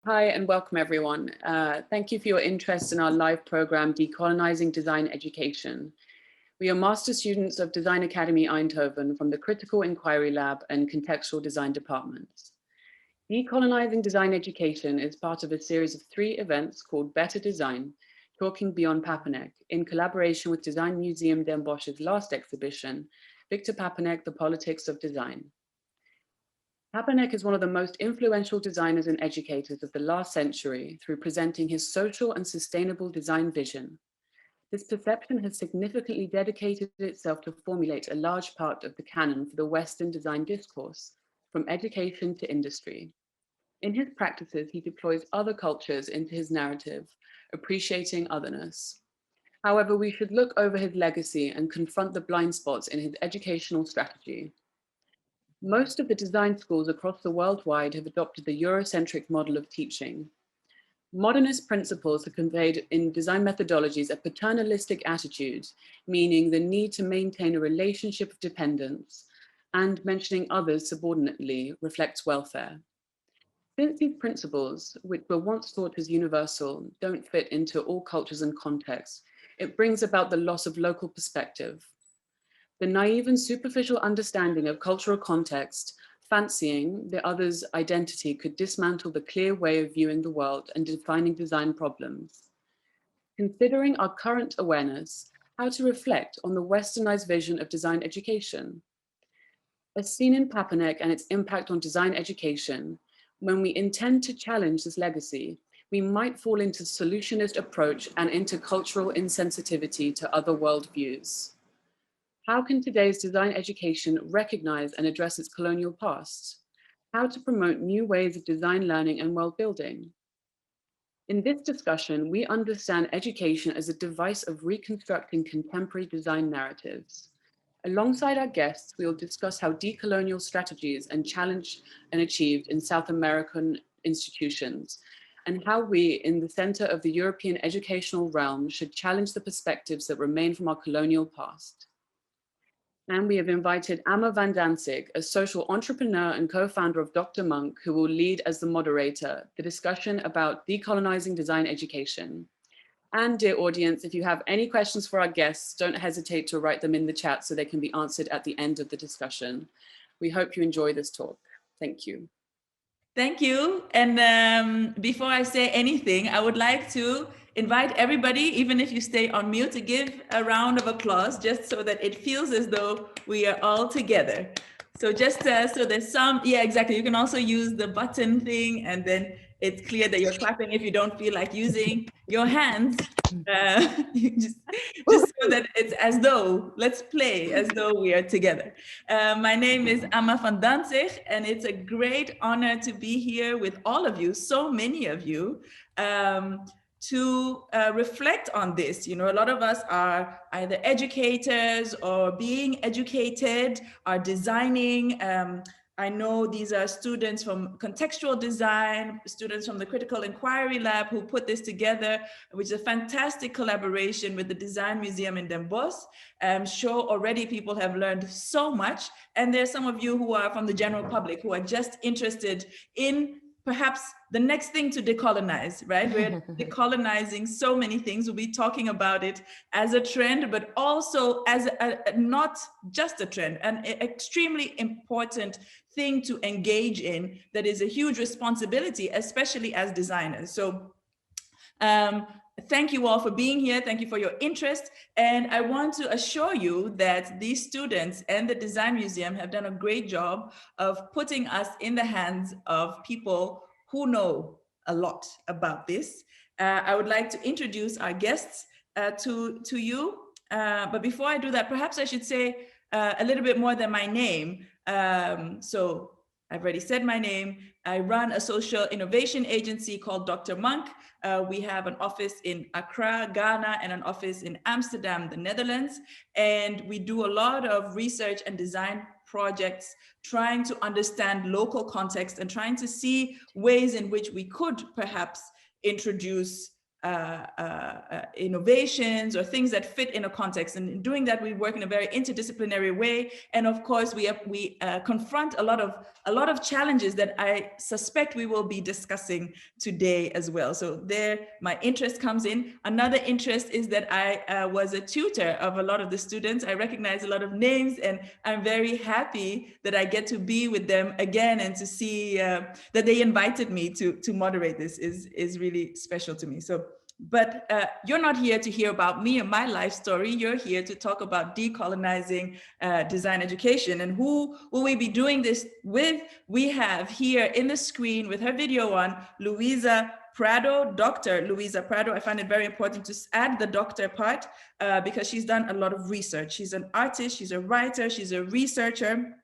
Hi and welcome everyone. Thank you for your interest in our live program, Decolonizing Design Education. We are master students of Design Academy Eindhoven from the Critical Inquiry Lab and Contextual Design departments. Decolonizing Design Education is part of a series of 3 events called Better Design, Talking Beyond Papanek, in collaboration with Design Museum Den Bosch's last exhibition, Victor Papanek, The Politics of Design. Papanek is one of the most influential designers and educators of the last century through presenting his social and sustainable design vision. This perception has significantly dedicated itself to formulate a large part of the canon for the Western design discourse, from education to industry. In his practices, he deploys other cultures into his narrative, appreciating otherness. However, we should look over his legacy and confront the blind spots in his educational strategy. Most of the design schools across the worldwide have adopted the Eurocentric model of teaching. Modernist principles are conveyed in design methodologies a paternalistic attitude, meaning the need to maintain a relationship of dependence, and mentioning others subordinately reflects welfare. Since these principles, which were once thought as universal, don't fit into all cultures and contexts, it brings about the loss of local perspective. The naive and superficial understanding of cultural context, fancying the other's identity, could dismantle the clear way of viewing the world and defining design problems. Considering our current awareness, how to reflect on the westernized vision of design education. As seen in Papanek and its impact on design education, when we intend to challenge this legacy, we might fall into solutionist approach and into cultural insensitivity to other worldviews. How can today's design education recognize and address its colonial past? How to promote new ways of design learning and world building? In this discussion, we understand education as a device of reconstructing contemporary design narratives. Alongside our guests, we will discuss how decolonial strategies and challenged and achieved in South American institutions, and how we, in the center of the European educational realm, should challenge the perspectives that remain from our colonial past. And we have invited Ama van Dantzig, a social entrepreneur and co-founder of Dr. Monk, who will lead as the moderator, the discussion about decolonizing design education. And dear audience, if you have any questions for our guests, don't hesitate to write them in the chat so they can be answered at the end of the discussion. We hope you enjoy this talk. Thank you. Thank you. And before I say anything, I would like to invite everybody, even if you stay on mute, to give a round of applause, just so that it feels as though we are all together. So just so there's some, yeah, exactly. You can also use the button thing, and then it's clear that you're clapping if you don't feel like using your hands. Just so that it's as though, let's play as though we are together. My name is Ama van Dantzig, and it's a great honor to be here with all of you, so many of you, to reflect on this. You know, a lot of us are either educators or being educated, are designing. I know these are students from contextual design, students from the Critical Inquiry Lab who put this together, which is a fantastic collaboration with the Design Museum in Den Bosch. I'm sure already people have learned so much. And there's some of you who are from the general public who are just interested in perhaps the next thing to decolonize, right? We're decolonizing so many things. We'll be talking about it as a trend, but also as not just a trend, an extremely important thing to engage in that is a huge responsibility, especially as designers. So thank you all for being here. Thank you for your interest. And I want to assure you that these students and the Design Museum have done a great job of putting us in the hands of people who know a lot about this. I would like to introduce our guests to you. But before I do that, perhaps I should say a little bit more than my name. So I've already said my name. I run a social innovation agency called Dr. Monk. We have an office in Accra, Ghana, and an office in Amsterdam, the Netherlands. And we do a lot of research and design projects, trying to understand local context and trying to see ways in which we could perhaps introduce innovations or things that fit in a context. And in doing that, we work in a very interdisciplinary way. And of course, we confront a lot of challenges that I suspect we will be discussing today as well. So there, my interest comes in. Another interest is that I was a tutor of a lot of the students. I recognize a lot of names, and I'm very happy that I get to be with them again, and to see that they invited me to moderate this is really special to me. So, but you're not here to hear about me and my life story. You're here to talk about decolonizing design education. And who will we be doing this with? We have here in the screen with her video on, Luiza Prado, Dr. Luiza Prado. I find it very important to add the doctor part because she's done a lot of research. She's an artist, she's a writer, she's a researcher,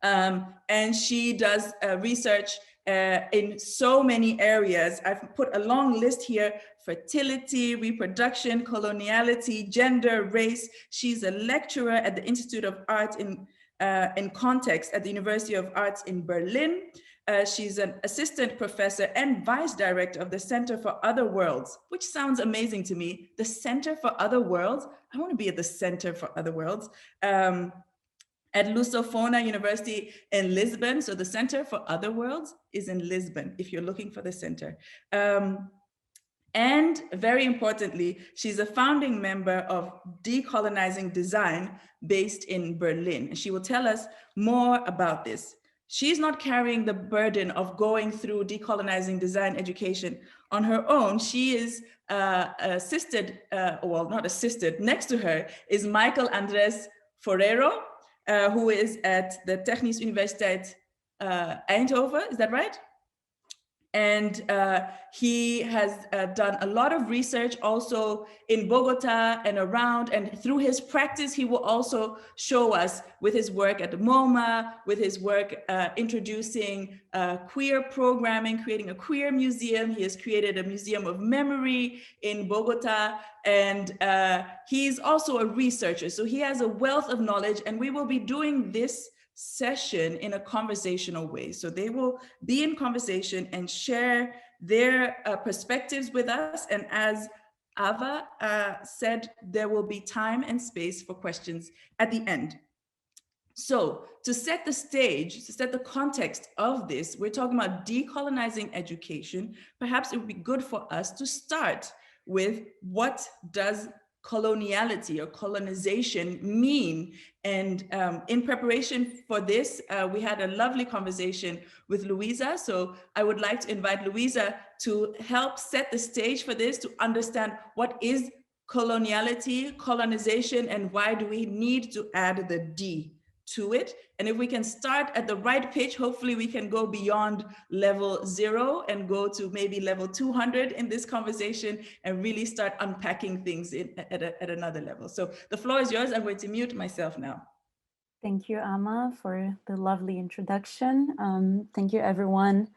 and she does research in so many areas. I've put a long list here: fertility, reproduction, coloniality, gender, race. She's a lecturer at the Institute of Art in Context at the University of Arts in Berlin. She's an assistant professor and vice director of the Center for Other Worlds, which sounds amazing to me. The Center for Other Worlds. I want to be at the Center for Other Worlds. At Lusofona University in Lisbon. So the Center for Other Worlds is in Lisbon, if you're looking for the center. And very importantly, she's a founding member of Decolonizing Design based in Berlin. And she will tell us more about this. She's not carrying the burden of going through decolonizing design education on her own. She is assisted, well, not assisted, next to her is Michael Andrés Forero, who is at the Technische Universiteit Eindhoven, is that right? And he has done a lot of research also in Bogota and around, and through his practice, he will also show us with his work at the MoMA, with his work introducing queer programming, creating a queer museum. He has created a museum of memory in Bogota, and he's also a researcher. So he has a wealth of knowledge, and we will be doing this session in a conversational way. So they will be in conversation and share their perspectives with us. And as Ava said, there will be time and space for questions at the end. So to set the stage, to set the context of this, we're talking about decolonizing education. Perhaps it would be good for us to start with what does coloniality or colonization mean? And in preparation for this, we had a lovely conversation with Luiza. So I would like to invite Luiza to help set the stage for this, to understand what is coloniality, colonization, and why do we need to add the D to it. And if we can start at the right pitch, hopefully we can go beyond level 0 and go to maybe level 200 in this conversation and really start unpacking things at another level. So the floor is yours. I'm going to mute myself now. Thank you, Ama, for the lovely introduction. Thank you, everyone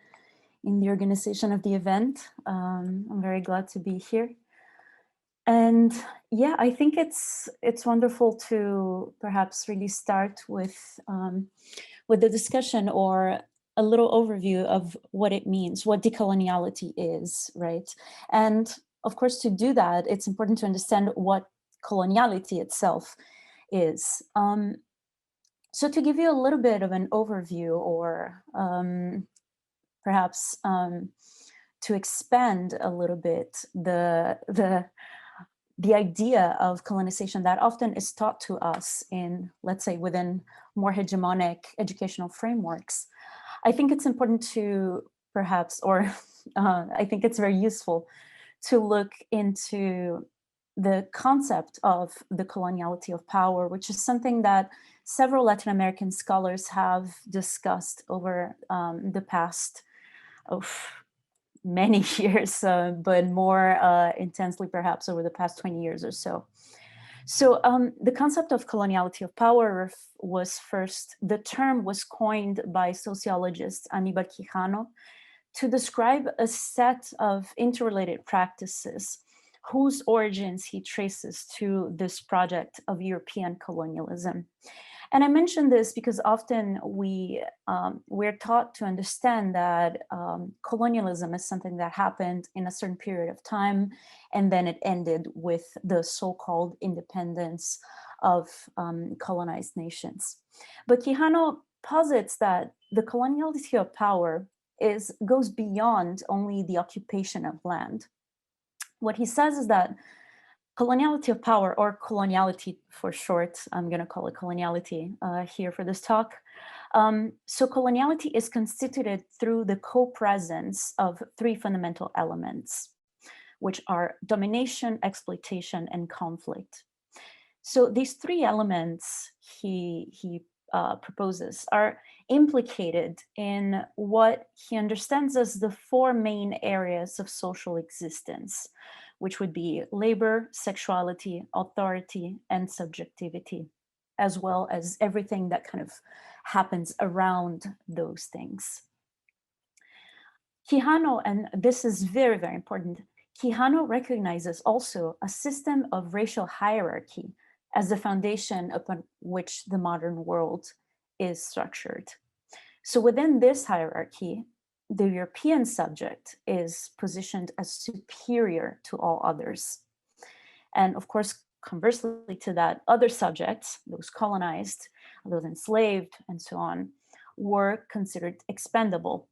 in the organization of the event. I'm very glad to be here. And yeah, I think it's wonderful to perhaps really start with the discussion or a little overview of what it means, what decoloniality is, right? And of course, to do that, it's important to understand what coloniality itself is. So to give you a little bit of an overview, or perhaps to expand a little bit the idea of colonization that often is taught to us in, let's say, within more hegemonic educational frameworks, I think it's important to perhaps, or I think it's very useful to look into the concept of the coloniality of power, which is something that several Latin American scholars have discussed over the past many years, but more intensely perhaps over the past 20 years or so. So the concept of coloniality of power was first, the term was coined by sociologist Aníbal Quijano to describe a set of interrelated practices whose origins he traces to this project of European colonialism. And I mention this because often we're taught to understand that colonialism is something that happened in a certain period of time, and then it ended with the so-called independence of colonized nations. But Quijano posits that the coloniality of power goes beyond only the occupation of land. What he says is that coloniality of power, or coloniality for short, I'm going to call it coloniality here for this talk. So coloniality is constituted through the co-presence of three fundamental elements, which are domination, exploitation, and conflict. So these three elements he proposes are implicated in what he understands as the four main areas of social existence, which would be labor, sexuality, authority, and subjectivity, as well as everything that kind of happens around those things. Quijano, and this is very, very important, Quijano recognizes also a system of racial hierarchy as the foundation upon which the modern world is structured. So within this hierarchy, the European subject is positioned as superior to all others. And of course, conversely to that, other subjects, those colonized, those enslaved, and so on, were considered expendable.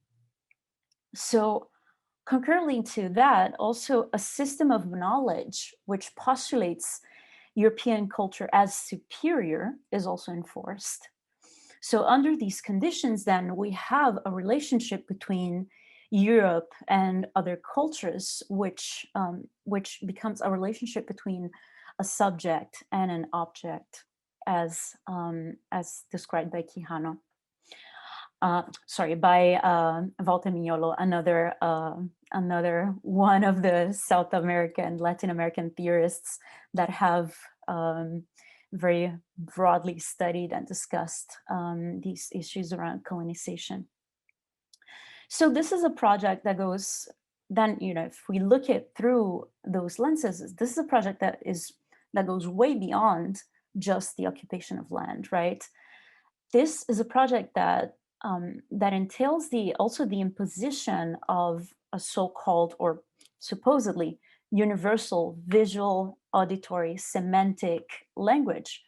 So concurrently to that, also a system of knowledge which postulates European culture as superior is also enforced. So under these conditions, then we have a relationship between Europe and other cultures, which becomes a relationship between a subject and an object, as described by Quijano. By Walter Mignolo, another one of the South American, Latin American theorists that have very broadly studied and discussed these issues around colonization. So this is a project that goes, then, if we look at through those lenses, this is a project that goes way beyond just the occupation of land, right? This is a project that entails also the imposition of a so-called or supposedly universal visual, auditory, semantic language.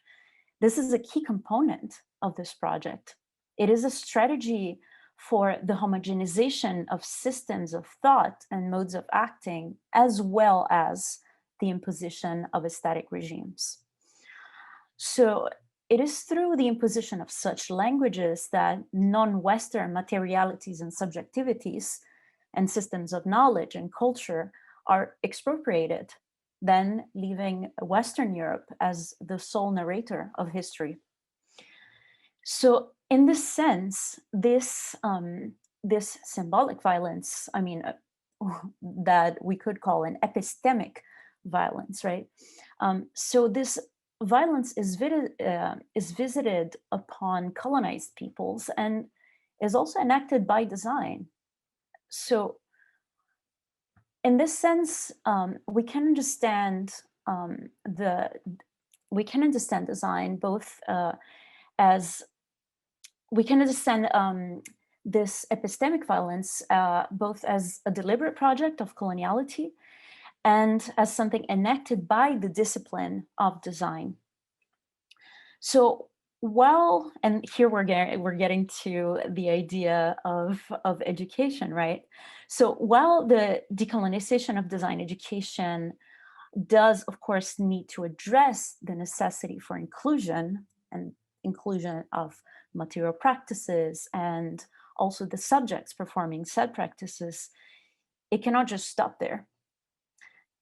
This is a key component of this project. It is a strategy for the homogenization of systems of thought and modes of acting, as well as the imposition of aesthetic regimes. So it is through the imposition of such languages that non-Western materialities and subjectivities and systems of knowledge and culture are expropriated, then leaving Western Europe as the sole narrator of history. So in this sense, this symbolic violence, that we could call an epistemic violence, right? So this violence is visited upon colonized peoples and is also enacted by design. So in this sense, we can understand design both as we can understand this epistemic violence both as a deliberate project of coloniality and as something enacted by the discipline of design. So and here we're getting to the idea of education, right? So while the decolonization of design education does, of course, need to address the necessity for inclusion and inclusion of material practices and also the subjects performing said practices, it cannot just stop there.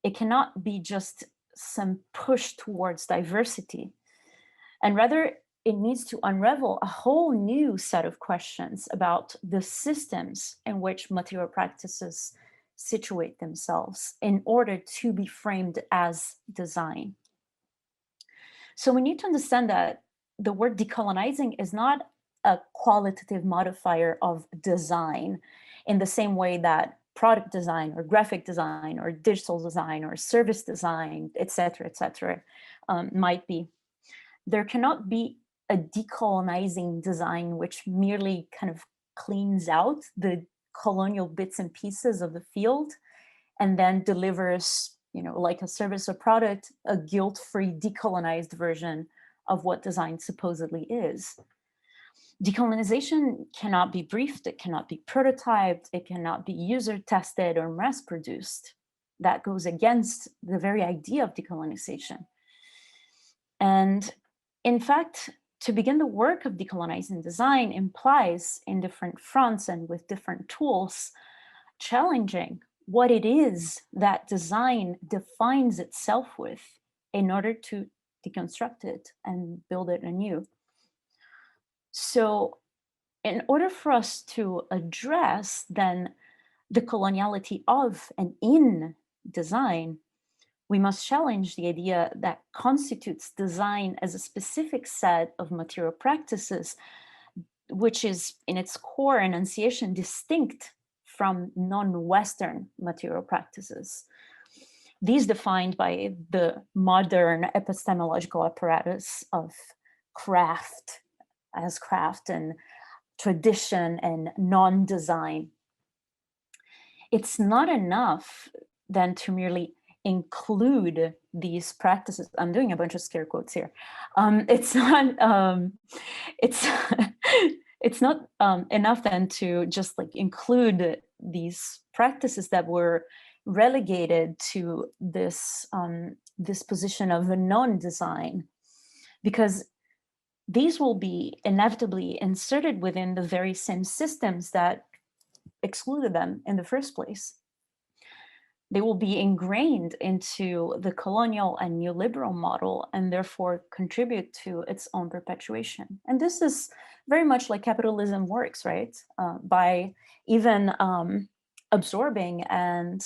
It cannot be just some push towards diversity, and rather it needs to unravel a whole new set of questions about the systems in which material practices situate themselves in order to be framed as design. So we need to understand that the word decolonizing is not a qualitative modifier of design in the same way that product design or graphic design or digital design or service design, et cetera, might be. There cannot be a decolonizing design, which merely kind of cleans out the colonial bits and pieces of the field and then delivers, like a service or product, a guilt-free decolonized version of what design supposedly is. Decolonization cannot be briefed, it cannot be prototyped, it cannot be user tested or mass produced. That goes against the very idea of decolonization. And in fact, to begin the work of decolonizing design implies, in different fronts and with different tools, challenging what it is that design defines itself with in order to deconstruct it and build it anew. So in order for us to address then the coloniality of and in design, we must challenge the idea that constitutes design as a specific set of material practices, which is in its core enunciation distinct from non-Western material practices. These defined by the modern epistemological apparatus of craft as craft and tradition and non-design. It's not enough then to merely include these practices. I'm doing a bunch of scare quotes here. It's not enough then to just like include these practices that were relegated to this this position of a non-design, because these will be inevitably inserted within the very same systems that excluded them in the first place. They will be ingrained into the colonial and neoliberal model and therefore contribute to its own perpetuation. And this is very much like capitalism works, right? By even absorbing and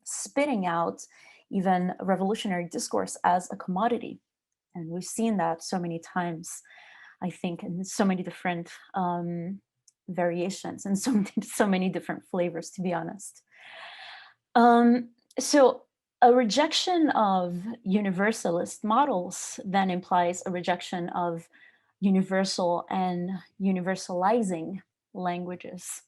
spitting out even revolutionary discourse as a commodity. And we've seen that so many times, I think, in so many different variations and so many different flavors, to be honest. So a rejection of universalist models then implies a rejection of universal and universalizing languages.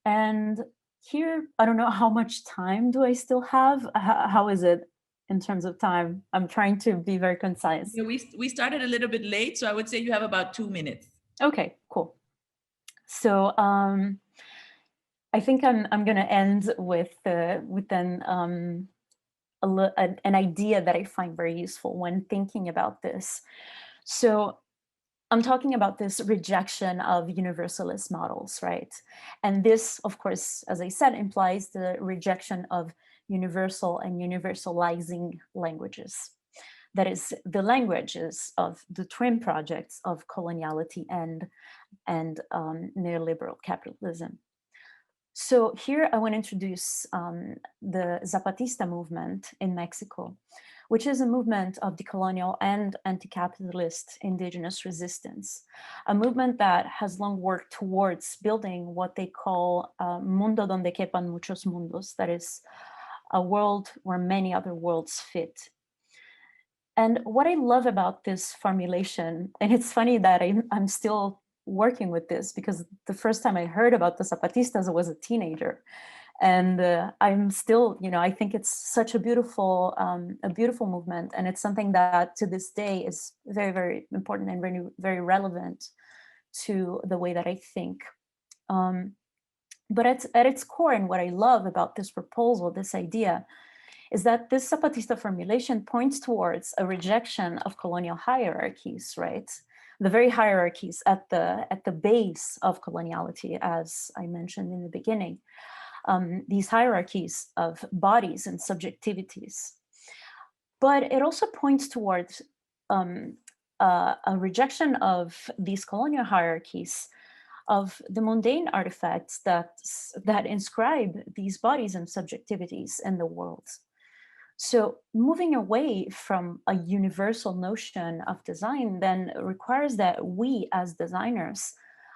And here, I don't know how much time do I still have? How is it in terms of time? I'm trying to be very concise. Yeah, we started a little bit late, so I would say you have about 2 minutes. Okay, cool. So I think I'm going to end with then an idea that I find very useful when thinking about this. So I'm talking about this rejection of universalist models, right? And this, of course, as I said, implies the rejection of universal and universalizing languages. That is, the languages of the twin projects of coloniality and neoliberal capitalism. So here I want to introduce the Zapatista movement in Mexico, which is a movement of decolonial and anti-capitalist indigenous resistance, a movement that has long worked towards building what they call mundo donde quepan muchos mundos, that is a world where many other worlds fit. And what I love about this formulation, and it's funny that I'm still working with this because the first time I heard about the Zapatistas I was a teenager, and I'm still, I think it's such a beautiful movement, and it's something that to this day is very, very important and very, very relevant to the way that I think. But at its core, and what I love about this proposal, this idea, is that this Zapatista formulation points towards a rejection of colonial hierarchies, right? The very hierarchies at the base of coloniality, as I mentioned in the beginning. These hierarchies of bodies and subjectivities. But it also points towards a rejection of these colonial hierarchies of the mundane artifacts that inscribe these bodies and subjectivities in the world. So moving away from a universal notion of design then requires that we as designers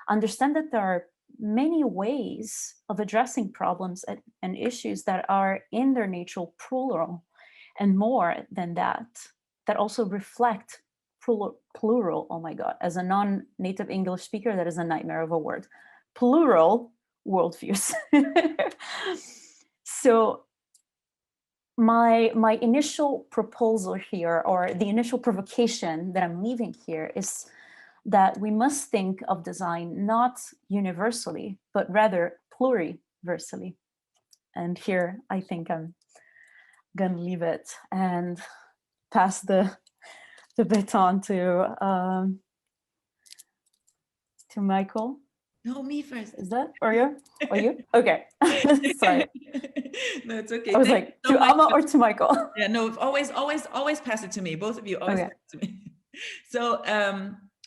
understand that there are many ways of addressing problems and issues that are in their nature plural, and more than that, that also reflect plural, oh my God, as a non-native English speaker, that is a nightmare of a word, plural worldviews. So my initial proposal here, or the initial provocation that I'm leaving here, is that we must think of design not universally, but rather pluriversally. And here I think I'm gonna leave it and pass the baton to Michael. No, me first. Is that, or you? Or you? Okay. Sorry. No, it's okay. I was Thank like, you so to much Ama or to Michael? Yeah, no, always pass it to me. Both of you always Okay. pass it to me. So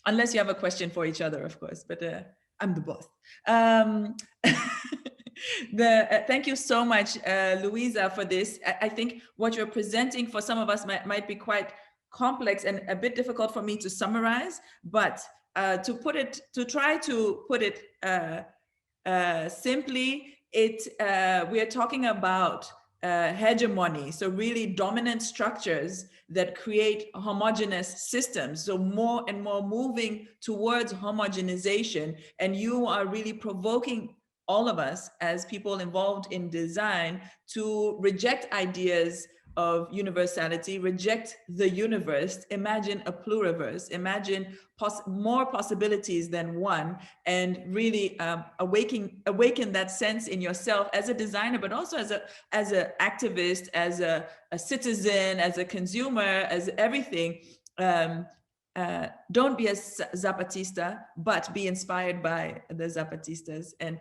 unless you have a question for each other, of course, but I'm the boss. Thank you so much, Luiza, for this. I think what you're presenting for some of us might be quite complex and a bit difficult for me to summarize, but to try to put it simply, we are talking about hegemony, so really dominant structures that create homogeneous systems, so more and more moving towards homogenization, and you are really provoking all of us as people involved in design to reject ideas of universality, reject the universe, imagine a pluriverse, imagine more possibilities than one, and really awaken that sense in yourself as a designer, but also as an activist, as a citizen, as a consumer, as everything. Don't be a Zapatista, but be inspired by the Zapatistas, and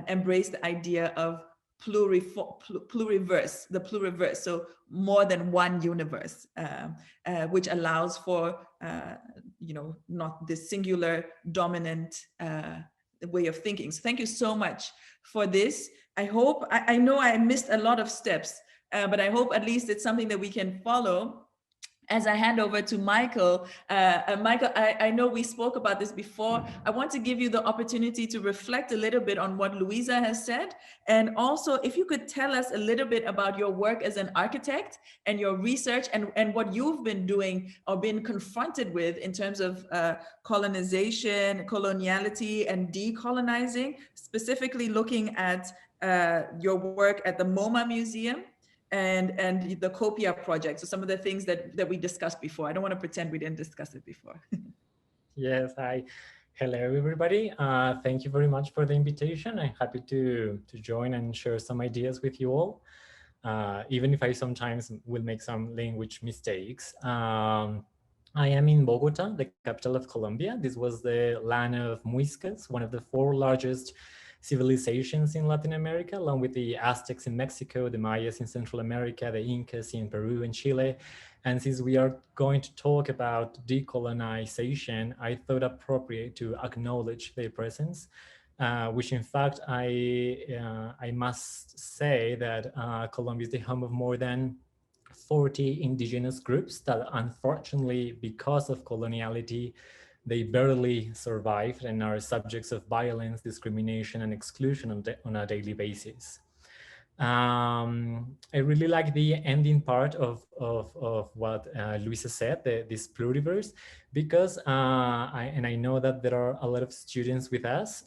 embrace the idea of pluriverse, the pluriverse, so more than one universe, which allows for not this singular dominant way of thinking. So thank you so much for this. I hope, I know I missed a lot of steps, but I hope at least it's something that we can follow. As I hand over to Michael, Michael, I know we spoke about this before. I want to give you the opportunity to reflect a little bit on what Luiza has said. And also, if you could tell us a little bit about your work as an architect and your research, and what you've been doing or been confronted with in terms of colonization, coloniality, and decolonizing, specifically looking at your work at the MoMA Museum and the Copia project. So some of the things that we discussed before. I don't want to pretend we didn't discuss it before. Yes, hello everybody. Thank you very much for the invitation. I'm happy to join and share some ideas with you all, even if I sometimes will make some language mistakes. I am in Bogota, the capital of Colombia. This was the land of Muiscas, one of the 4 largest civilizations in Latin America, along with the Aztecs in Mexico, the Mayas in Central America, the Incas in Peru and Chile. And since we are going to talk about decolonization, I thought appropriate to acknowledge their presence, which in fact, I must say that Colombia is the home of more than 40 indigenous groups that unfortunately, because of coloniality, they barely survived and are subjects of violence, discrimination, and exclusion on a daily basis. I really like the ending part of what Luiza said, this pluriverse, because I know that there are a lot of students with us.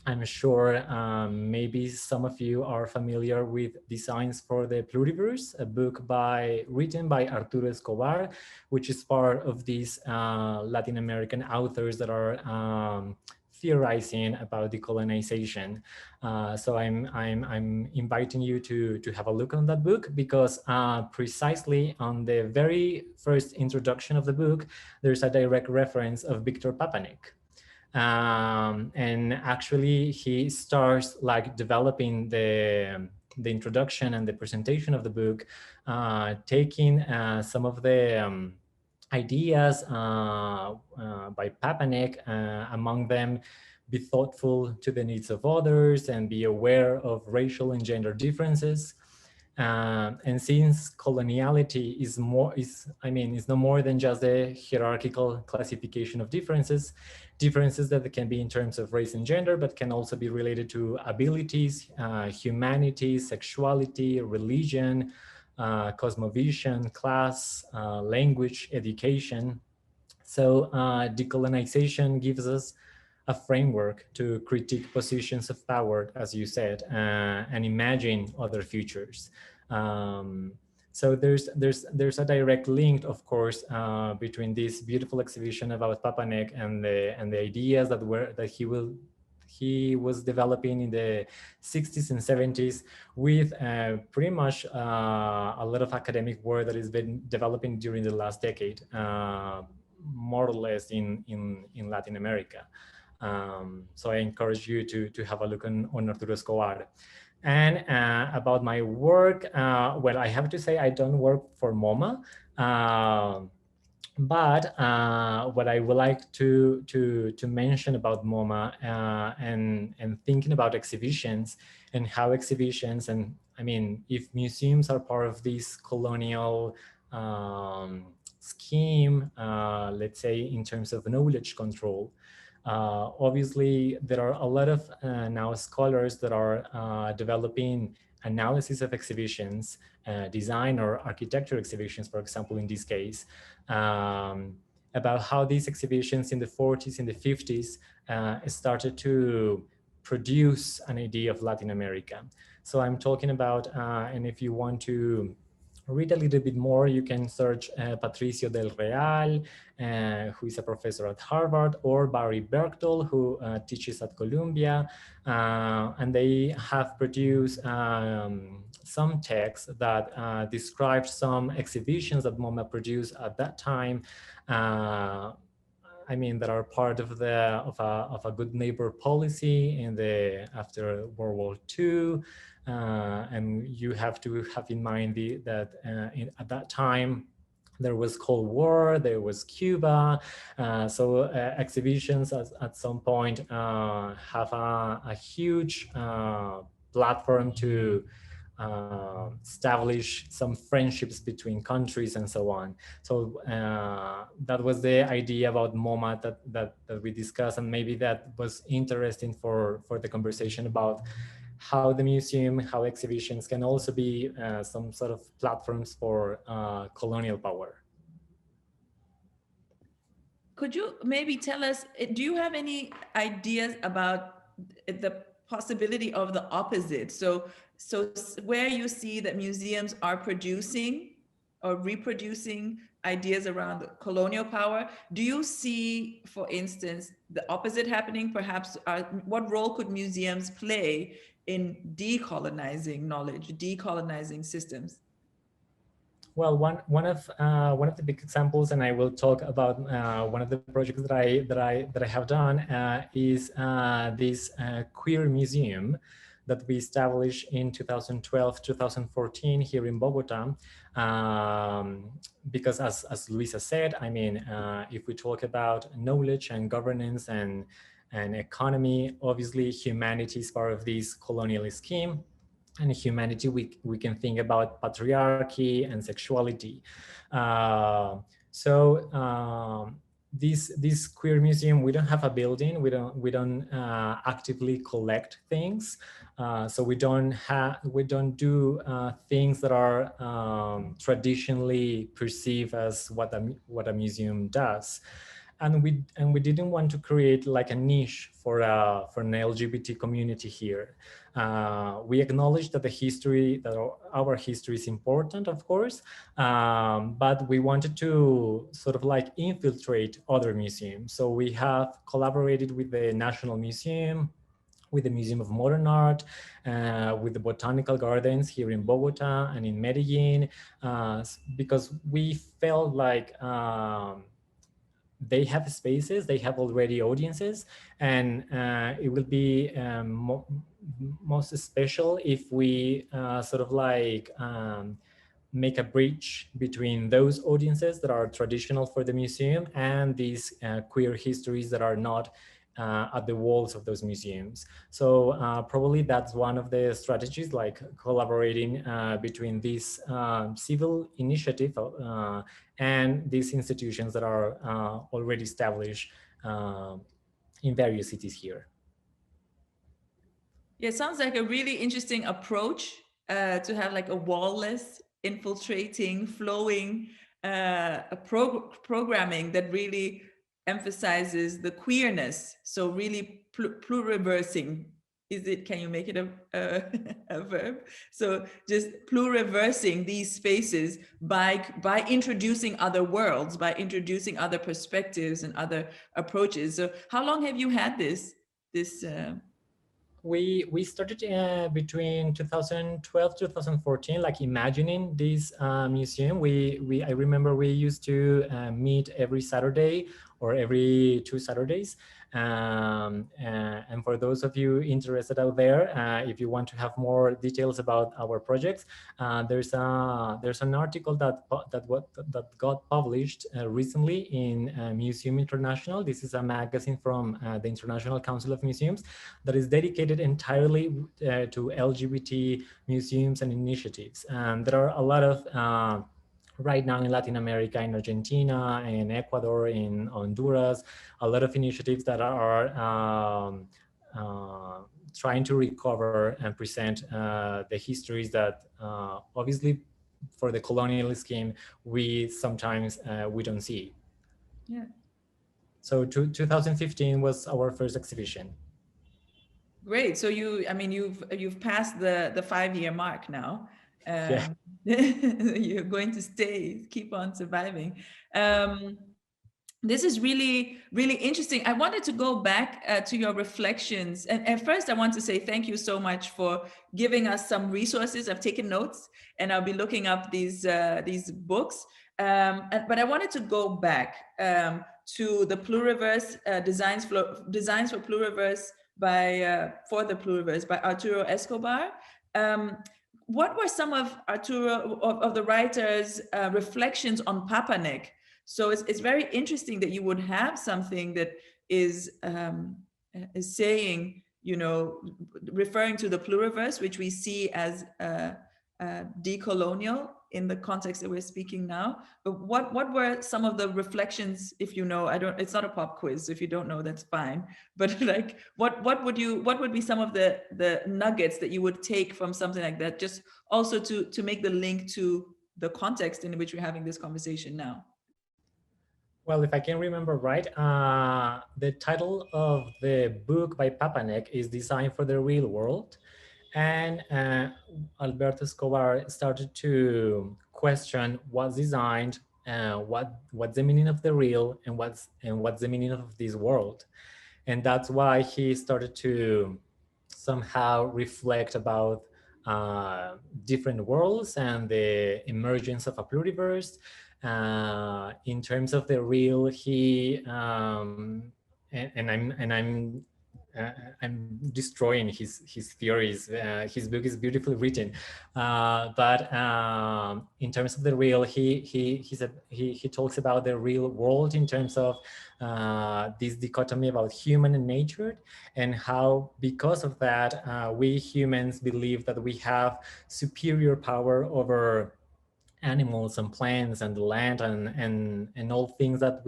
I'm sure maybe some of you are familiar with Designs for the Pluriverse, a book written by Arturo Escobar, which is part of these Latin American authors that are theorizing about decolonization. So I'm inviting you to have a look on that book, because precisely on the very first introduction of the book, there's a direct reference of Victor Papanek. And actually he starts like developing the introduction and the presentation of the book, taking some of the ideas by Papanek, among them, be thoughtful to the needs of others and be aware of racial and gender differences. And since coloniality is no more than just a hierarchical classification of differences that can be in terms of race and gender, but can also be related to abilities, humanity, sexuality, religion, cosmovision, class, language, education. So decolonization gives us a framework to critique positions of power, as you said, and imagine other futures. So there's a direct link, of course, between this beautiful exhibition about Papanek and the ideas that he was developing in the 60s and 70s with pretty much a lot of academic work that has been developing during the last decade, more or less in Latin America. So I encourage you to have a look on Arturo Escobar. And about my work, well, I have to say I don't work for MoMA. But what I would like to mention about MoMA and thinking about exhibitions and how exhibitions, and I mean, if museums are part of this colonial scheme, let's say in terms of knowledge control, obviously there are a lot of now scholars that are developing analysis of exhibitions, design or architecture exhibitions, for example, in this case, about how these exhibitions in the 40s and the 50s started to produce an idea of Latin America. So I'm talking about, and if you want to read a little bit more, you can search Patricio Del Real, who is a professor at Harvard, or Barry Bergdahl, who teaches at Columbia. And they have produced some texts that describe some exhibitions that MoMA produced at that time. I mean, that are part of a good neighbor policy in after World War II. And you have to have in mind that at that time, there was Cold War, there was Cuba. So exhibitions at some point have a huge platform to establish some friendships between countries and so on. So that was the idea about MoMA that we discussed, and maybe that was interesting for the conversation about how the museum, how exhibitions can also be some sort of platforms for colonial power. Could you maybe tell us, do you have any ideas about the possibility of the opposite? So where you see that museums are producing or reproducing ideas around colonial power, do you see, for instance, the opposite happening? Perhaps what role could museums play in decolonizing knowledge, decolonizing systems? Well, one of the big examples, and I will talk about one of the projects that I have done is this queer museum that we established in 2012, 2014 here in Bogota. Because as Luiza said, I mean, if we talk about knowledge and governance and economy, obviously humanity is part of this colonial scheme. And humanity, we can think about patriarchy and sexuality. This queer museum, we don't have a building. We don't actively collect things. So we don't do things that are traditionally perceived as what a museum does. And we didn't want to create like a niche for an LGBT community here. We acknowledge that our history is important, of course, but we wanted to sort of like infiltrate other museums. So we have collaborated with the National Museum, with the Museum of Modern Art, with the Botanical Gardens here in Bogota and in Medellin, because we felt like they have spaces, they have already audiences, and it will be most special if we sort of like make a bridge between those audiences that are traditional for the museum and these queer histories that are not at the walls of those museums. So probably that's one of the strategies, like collaborating between this civil initiative and these institutions that are already established in various cities here. Yeah, it sounds like a really interesting approach to have like a wall-less infiltrating, flowing programming that really emphasizes the queerness. So really pluriversing. Can you make it a verb? So just pluriversing these spaces by introducing other worlds, by introducing other perspectives and other approaches. So how long have you had this? We started between 2012 2014, like imagining this museum. I remember we used to meet every Saturday or every 2 Saturdays. And for those of you interested out there, if you want to have more details about our projects, there's an article that got published recently in Museum International. This is a magazine from the International Council of Museums that is dedicated entirely to LGBT museums and initiatives. And there are a lot of right now in Latin America, in Argentina, in Ecuador, in Honduras, a lot of initiatives that are trying to recover and present the histories that obviously for the colonial scheme, we sometimes we don't see. Yeah. So 2015 was our first exhibition. Great. So you've passed the 5-year mark now. Yeah. You're going to keep on surviving. This is really, really interesting. I wanted to go back to your reflections. And first I want to say thank you so much for giving us some resources. I've taken notes and I'll be looking up these books. But I wanted to go back to the Pluriverse, Designs for Pluriverse for the Pluriverse by Arturo Escobar. What were some of the writer's reflections on Papanek? So it's very interesting that you would have something that is saying, referring to the pluriverse, which we see as decolonial in the context that we're speaking now. But what were some of the reflections, if you know? It's not a pop quiz, so if you don't know, that's fine. But like, what would be some of the nuggets that you would take from something like that, just also to make the link to the context in which we're having this conversation now? Well, if I can remember right, the title of the book by Papanek is Design for the Real World. And Alberto Escobar started to question what's designed, what's the meaning of the real, and what's the meaning of this world. And that's why he started to somehow reflect about different worlds and the emergence of a pluriverse. In terms of the real, I'm destroying his theories. His book is beautifully written, but in terms of the real, he talks about the real world in terms of this dichotomy about human and nature, and how because of that we humans believe that we have superior power over animals and plants and the land and all things that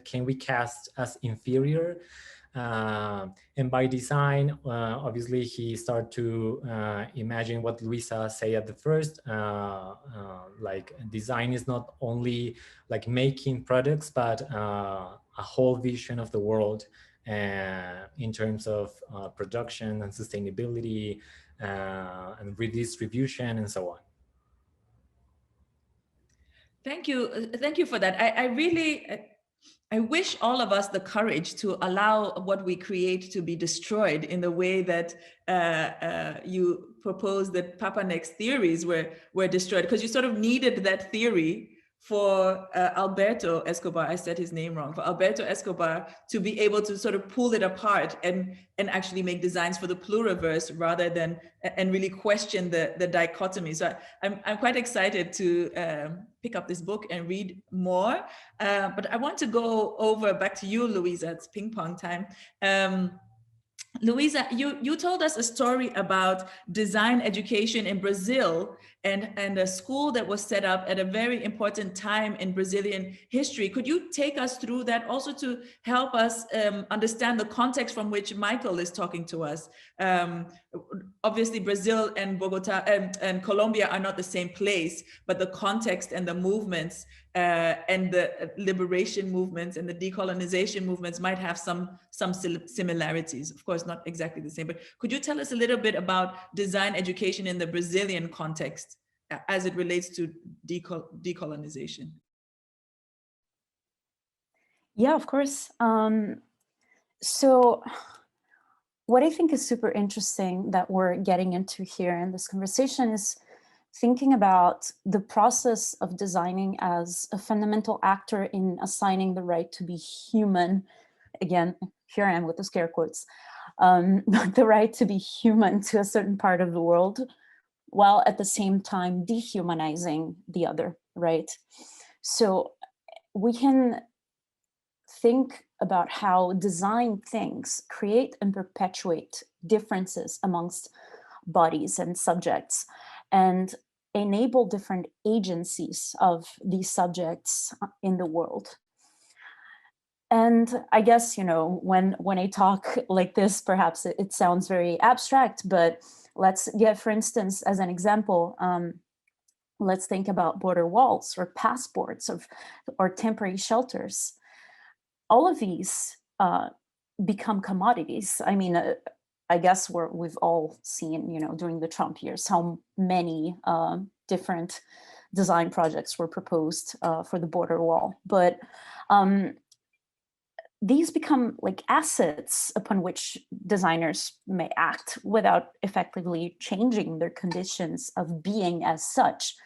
can we cast as inferior. And by design, obviously he started to imagine what Luiza said at the first, like design is not only like making products, but a whole vision of the world in terms of production and sustainability and redistribution and so on. Thank you for that. I wish all of us the courage to allow what we create to be destroyed in the way that you proposed that Papanek's theories were destroyed, because you sort of needed that theory for Alberto Escobar, I said his name wrong, for Alberto Escobar to be able to sort of pull it apart and actually make designs for the pluriverse rather than, and really question the dichotomy. So I'm quite excited to pick up this book and read more. But I want to go over back to you, Luiza. It's ping pong time. Luiza, you told us a story about design education in Brazil and a school that was set up at a very important time in Brazilian history. Could you take us through that also to help us understand the context from which Michael is talking to us? Obviously, Brazil and Bogota and Colombia are not the same place, but the context and the movements and the liberation movements and the decolonization movements might have some similarities. Of course, not exactly the same, but could you tell us a little bit about design education in the Brazilian context as it relates to decolonization? Yeah, of course. So what I think is super interesting that we're getting into here in this conversation is thinking about the process of designing as a fundamental actor in assigning the right to be human. Again, here I am with the scare quotes, the right to be human to a certain part of the world, while at the same time dehumanizing the other, right? So we can think about how design things create and perpetuate differences amongst bodies and subjects, and enable different agencies of these subjects in the world. And I guess, you know, when I talk like this, perhaps it sounds very abstract, but let's get, for instance, as an example, let's think about border walls or passports or temporary shelters. All of these become commodities. I mean, I guess we've all seen, you know, during the Trump years, how many different design projects were proposed for the border wall. But these become like assets upon which designers may act without effectively changing their conditions of being as such.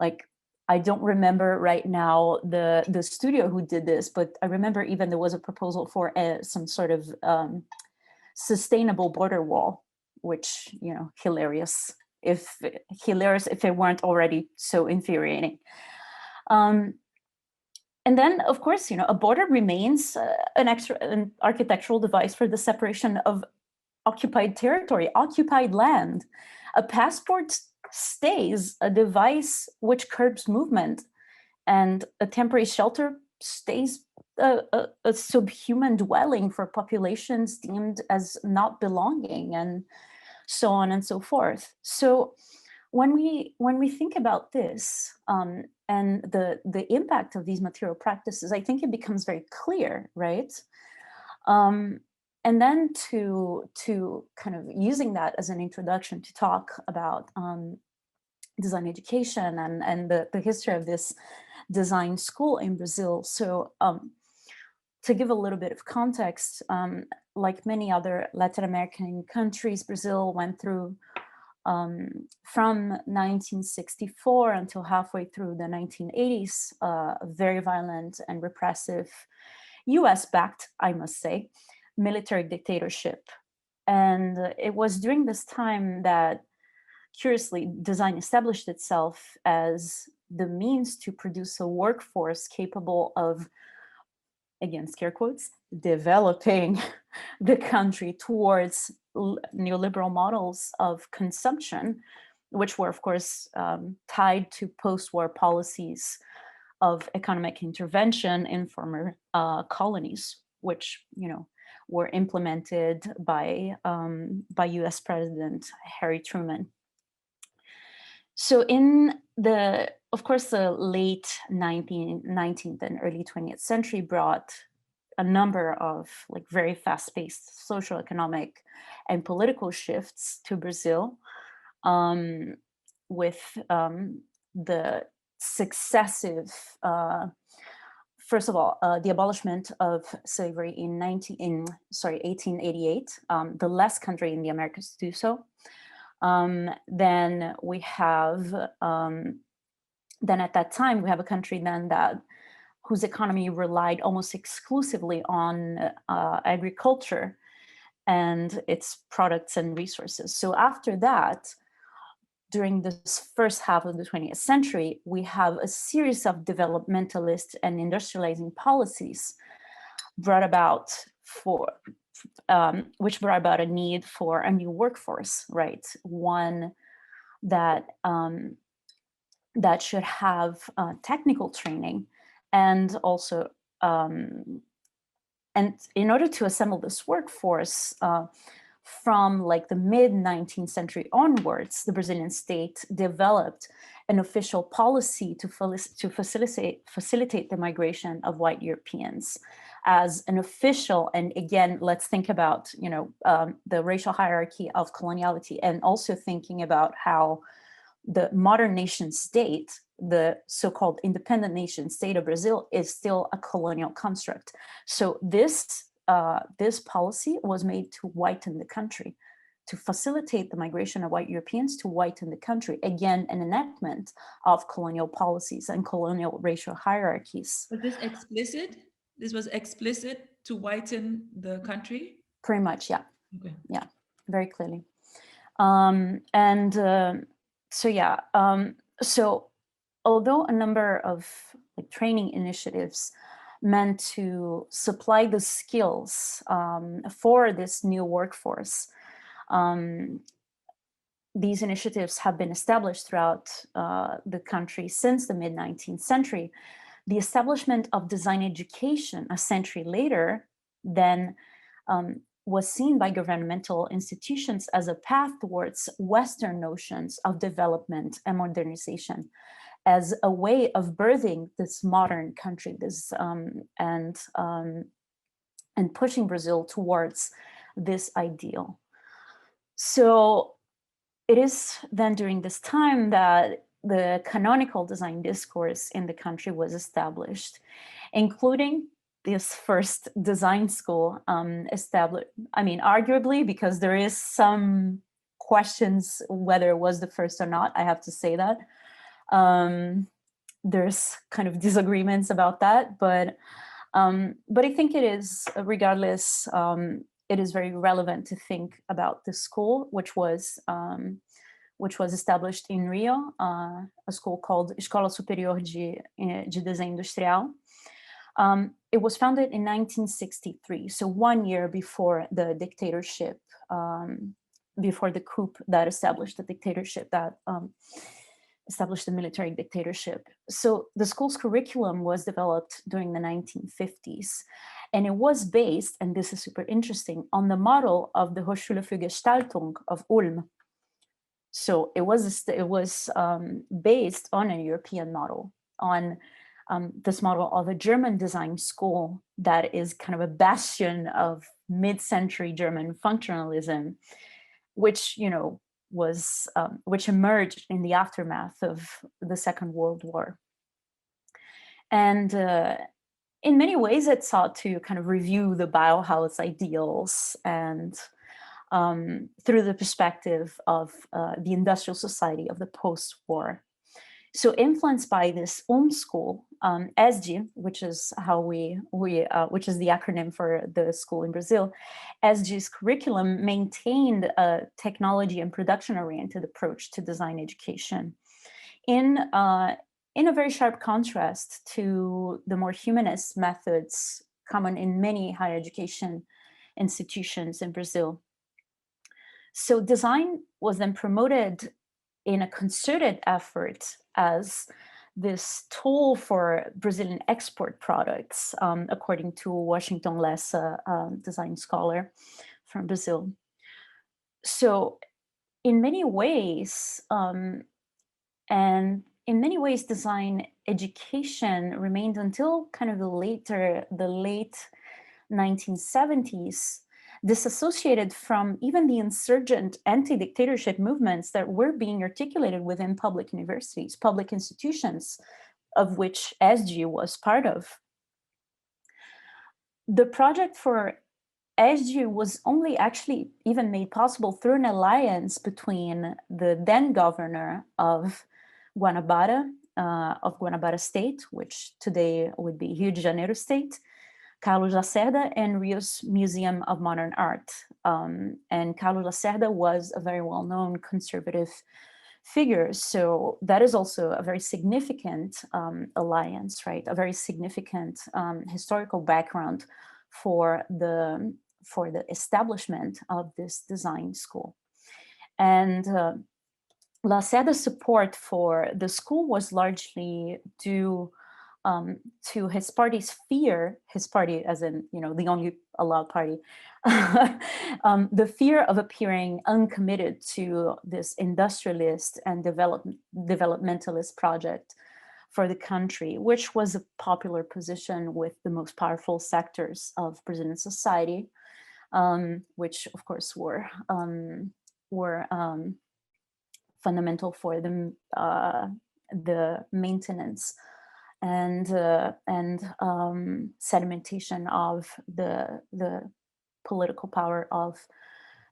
Like, I don't remember right now the studio who did this, but I remember even there was a proposal for some sort of sustainable border wall, which, you know, hilarious if it weren't already so infuriating. And then, of course, you know, a border remains an architectural device for the separation of occupied territory, occupied land. A passport stays a device which curbs movement, and a temporary shelter stays a subhuman dwelling for populations deemed as not belonging, and so on and so forth. So when we think about this and the impact of these material practices, I think it becomes very clear, right? And then to kind of using that as an introduction to talk about design education and the history of this design school in Brazil. So to give a little bit of context, like many other Latin American countries, Brazil went through from 1964 until halfway through the 1980s, a very violent and repressive US-backed, I must say, military dictatorship. And it was during this time that, curiously, design established itself as the means to produce a workforce capable of, again, scare quotes, developing the country towards neoliberal models of consumption, which were, of course, tied to post-war policies of economic intervention in former colonies, which, you know, were implemented by US President Harry Truman. So in the, of course, the late 19th and early 20th century brought a number of like very fast-paced social, economic, and political shifts to Brazil, with the successive, first of all, the abolishment of slavery in 1888, the last country in the Americas to do so. Then we have, then at that time, we have a country then whose economy relied almost exclusively on agriculture and its products and resources. So after that, during this first half of the 20th century, we have a series of developmentalist and industrializing policies brought about which brought about a need for a new workforce, right? One that that should have technical training, and also and in order to assemble this workforce, from like the mid-19th century onwards, the Brazilian state developed an official policy to facilitate the migration of white Europeans as an official. And again, let's think about, you know, the racial hierarchy of coloniality, and also thinking about how the modern nation state, the so-called independent nation state of Brazil, is still a colonial construct. So this policy was made to whiten the country, to facilitate the migration of white Europeans, to whiten the country. Again, an enactment of colonial policies and colonial racial hierarchies. Was this explicit? This was explicit to whiten the country? Pretty much, yeah. Okay. Yeah, very clearly. So although a number of like training initiatives meant to supply the skills for this new workforce, these initiatives have been established throughout the country since the mid-19th century. The establishment of design education a century later then was seen by governmental institutions as a path towards Western notions of development and modernization, as a way of birthing this modern country, this and pushing Brazil towards this ideal. So it is then during this time that the canonical design discourse in the country was established, including this first design school established. I mean, arguably, because there is some questions whether it was the first or not, I have to say that. There's kind of disagreements about that, but I think it is, regardless, it is very relevant to think about this school, which was established in Rio, a school called Escola Superior de Design Industrial. It was founded in 1963, so 1 year before the dictatorship, before the coup that established the dictatorship, that established the military dictatorship. So the school's curriculum was developed during the 1950s, and it was based, and this is super interesting, on the model of the Hochschule für Gestaltung of Ulm. So it was based on a European model, on this model of a German design school that is kind of a bastion of mid-century German functionalism, which, you know, was which emerged in the aftermath of the Second World War. And in many ways, it sought to kind of review the Bauhaus ideals, and through the perspective of the industrial society of the post-war. So influenced by this school, ESG, which is how which is the acronym for the school in Brazil, ESG's curriculum maintained a technology and production-oriented approach to design education, in a very sharp contrast to the more humanist methods common in many higher education institutions in Brazil. So design was then promoted in a concerted effort as this tool for Brazilian export products, according to Washington Lessa, design scholar from Brazil. So in many ways, design education remained until kind of the late 1970s, disassociated from even the insurgent anti-dictatorship movements that were being articulated within public universities, public institutions, of which ESG was part of. The project for ESG was only actually even made possible through an alliance between the then governor of Guanabara State, which today would be Rio de Janeiro State, Carlos Lacerda, and Rio's Museum of Modern Art. And Carlos Lacerda was a very well-known conservative figure. So that is also a very significant alliance, right? A very significant historical background for the establishment of this design school. And Lauceda's support for the school was largely due to his party's fear, his party as in, you know, the only allowed party, the fear of appearing uncommitted to this industrialist and developmentalist project for the country, which was a popular position with the most powerful sectors of Brazilian society, which of course were fundamental for the maintenance and sedimentation of the political power of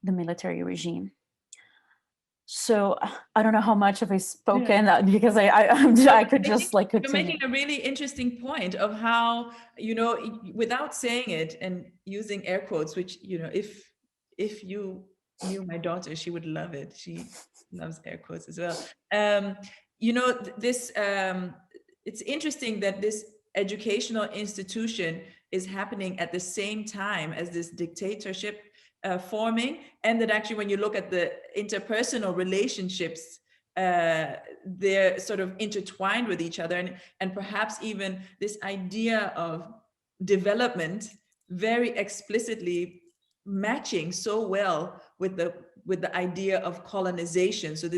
the military regime. So I don't know how much have I spoken, because I could just like continue. You're making a really interesting point of how, you know, without saying it and using air quotes, which, you know, if you knew my daughter, she would love it. She loves air quotes as well. You know, this it's interesting that this educational institution is happening at the same time as this dictatorship forming, and that actually when you look at the interpersonal relationships, they're sort of intertwined with each other, and perhaps even this idea of development very explicitly matching so well with the idea of colonization. So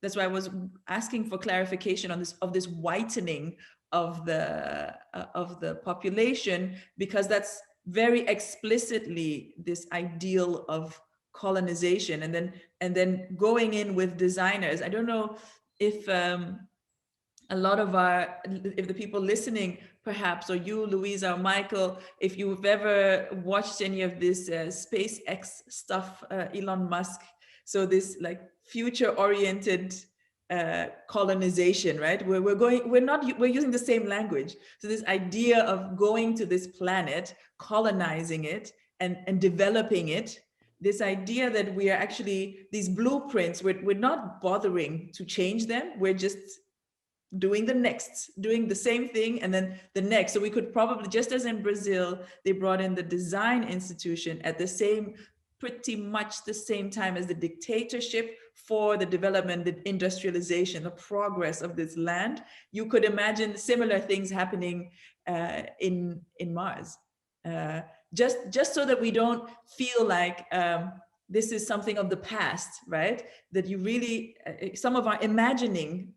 that's why I was asking for clarification on this whitening of the population, because that's very explicitly this ideal of colonization, and then going in with designers. I don't know if a lot of if the people listening, perhaps, or you, Luiza, or Michael, if you've ever watched any of this SpaceX stuff, Elon Musk, so this like future-oriented colonization, right? We're using the same language. So this idea of going to this planet, colonizing it, and developing it, this idea that we are actually, these blueprints, we're not bothering to change them, we're just doing the same thing, and then the next. So we could probably, just as in Brazil, they brought in the design institution at pretty much the same time as the dictatorship for the development, the industrialization, the progress of this land. You could imagine similar things happening in Mars. Just so that we don't feel like this is something of the past, right? That you really, some of our imagination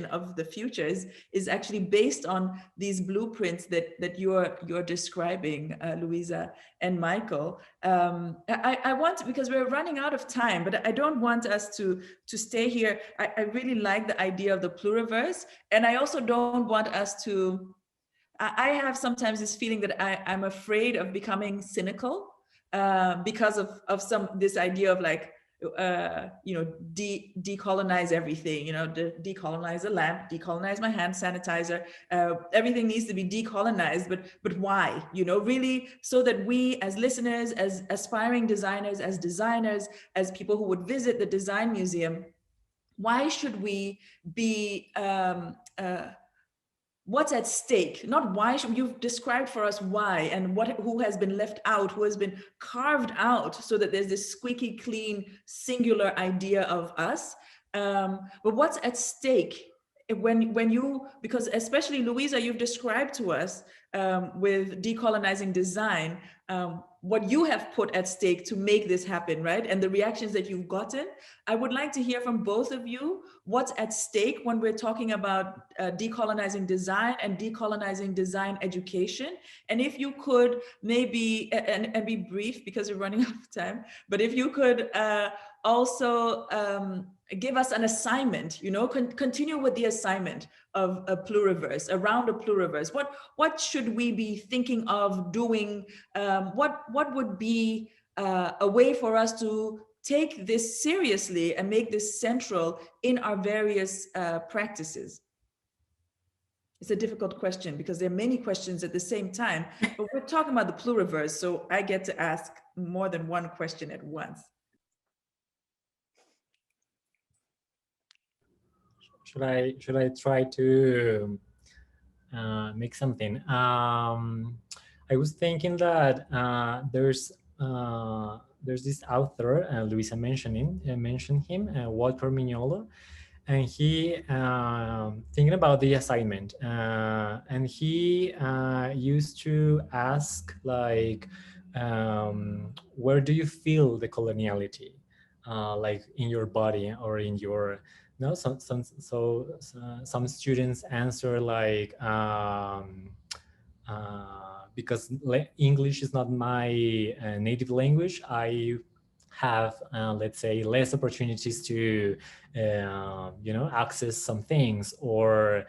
of the future is actually based on these blueprints that you're describing, Luiza and Michael. I want, because we're running out of time, but I don't want us to stay here. I really like the idea of the pluriverse, and I also don't want us to, I have sometimes this feeling that I'm afraid of becoming cynical because of this idea of like, you know, decolonize everything, you know, decolonize the lamp, decolonize my hand sanitizer, everything needs to be decolonized, but why? You know, really, so that we as listeners, as aspiring designers, as people who would visit the Design Museum, why should we be what's at stake? Not why should, you've described for us why, and who has been left out, who has been carved out, so that there's this squeaky clean singular idea of us. But what's at stake when you, because especially Luiza, you've described to us with Decolonizing Design, what you have put at stake to make this happen, right? And the reactions that you've gotten. I would like to hear from both of you what's at stake when we're talking about decolonizing design and decolonizing design education. And if you could maybe, and be brief because we're running out of time, but if you could also give us an assignment, you know, continue with the assignment of a pluriverse, around a pluriverse. What should we be thinking of doing? What would be a way for us to take this seriously and make this central in our various practices? It's a difficult question because there are many questions at the same time, but we're talking about the pluriverse, so I get to ask more than one question at once. Should I try to make something? I was thinking that there's there's this author, Luiza mentioned him, Walter Mignolo, and he thinking about the assignment, and he used to ask like, where do you feel the coloniality, like in your body or in your, no, some students answer like, because English is not my native language, I have, let's say, less opportunities to, access some things, or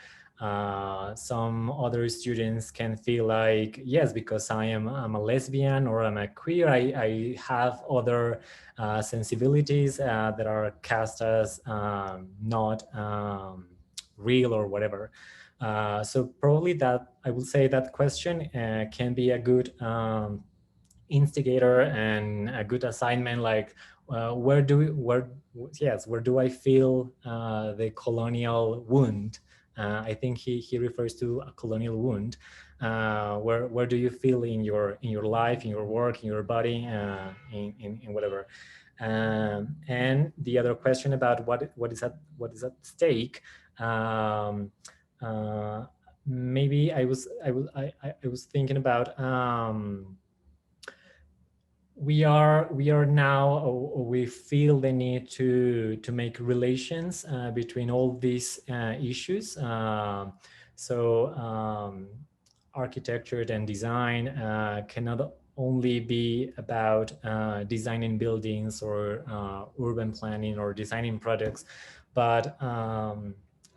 some other students can feel like, yes, because I'm a lesbian or I'm a queer, I have other sensibilities that are cast as not real or whatever. So probably that, I will say that question can be a good instigator and a good assignment, like where do I feel the colonial wound? I think he refers to a colonial wound. Where do you feel in your life, in your work, in your body, in whatever? And the other question about what is at stake. Maybe I was thinking about, we are now, or we feel the need to make relations between all these issues. Architecture and design cannot only be about designing buildings or urban planning or designing products, but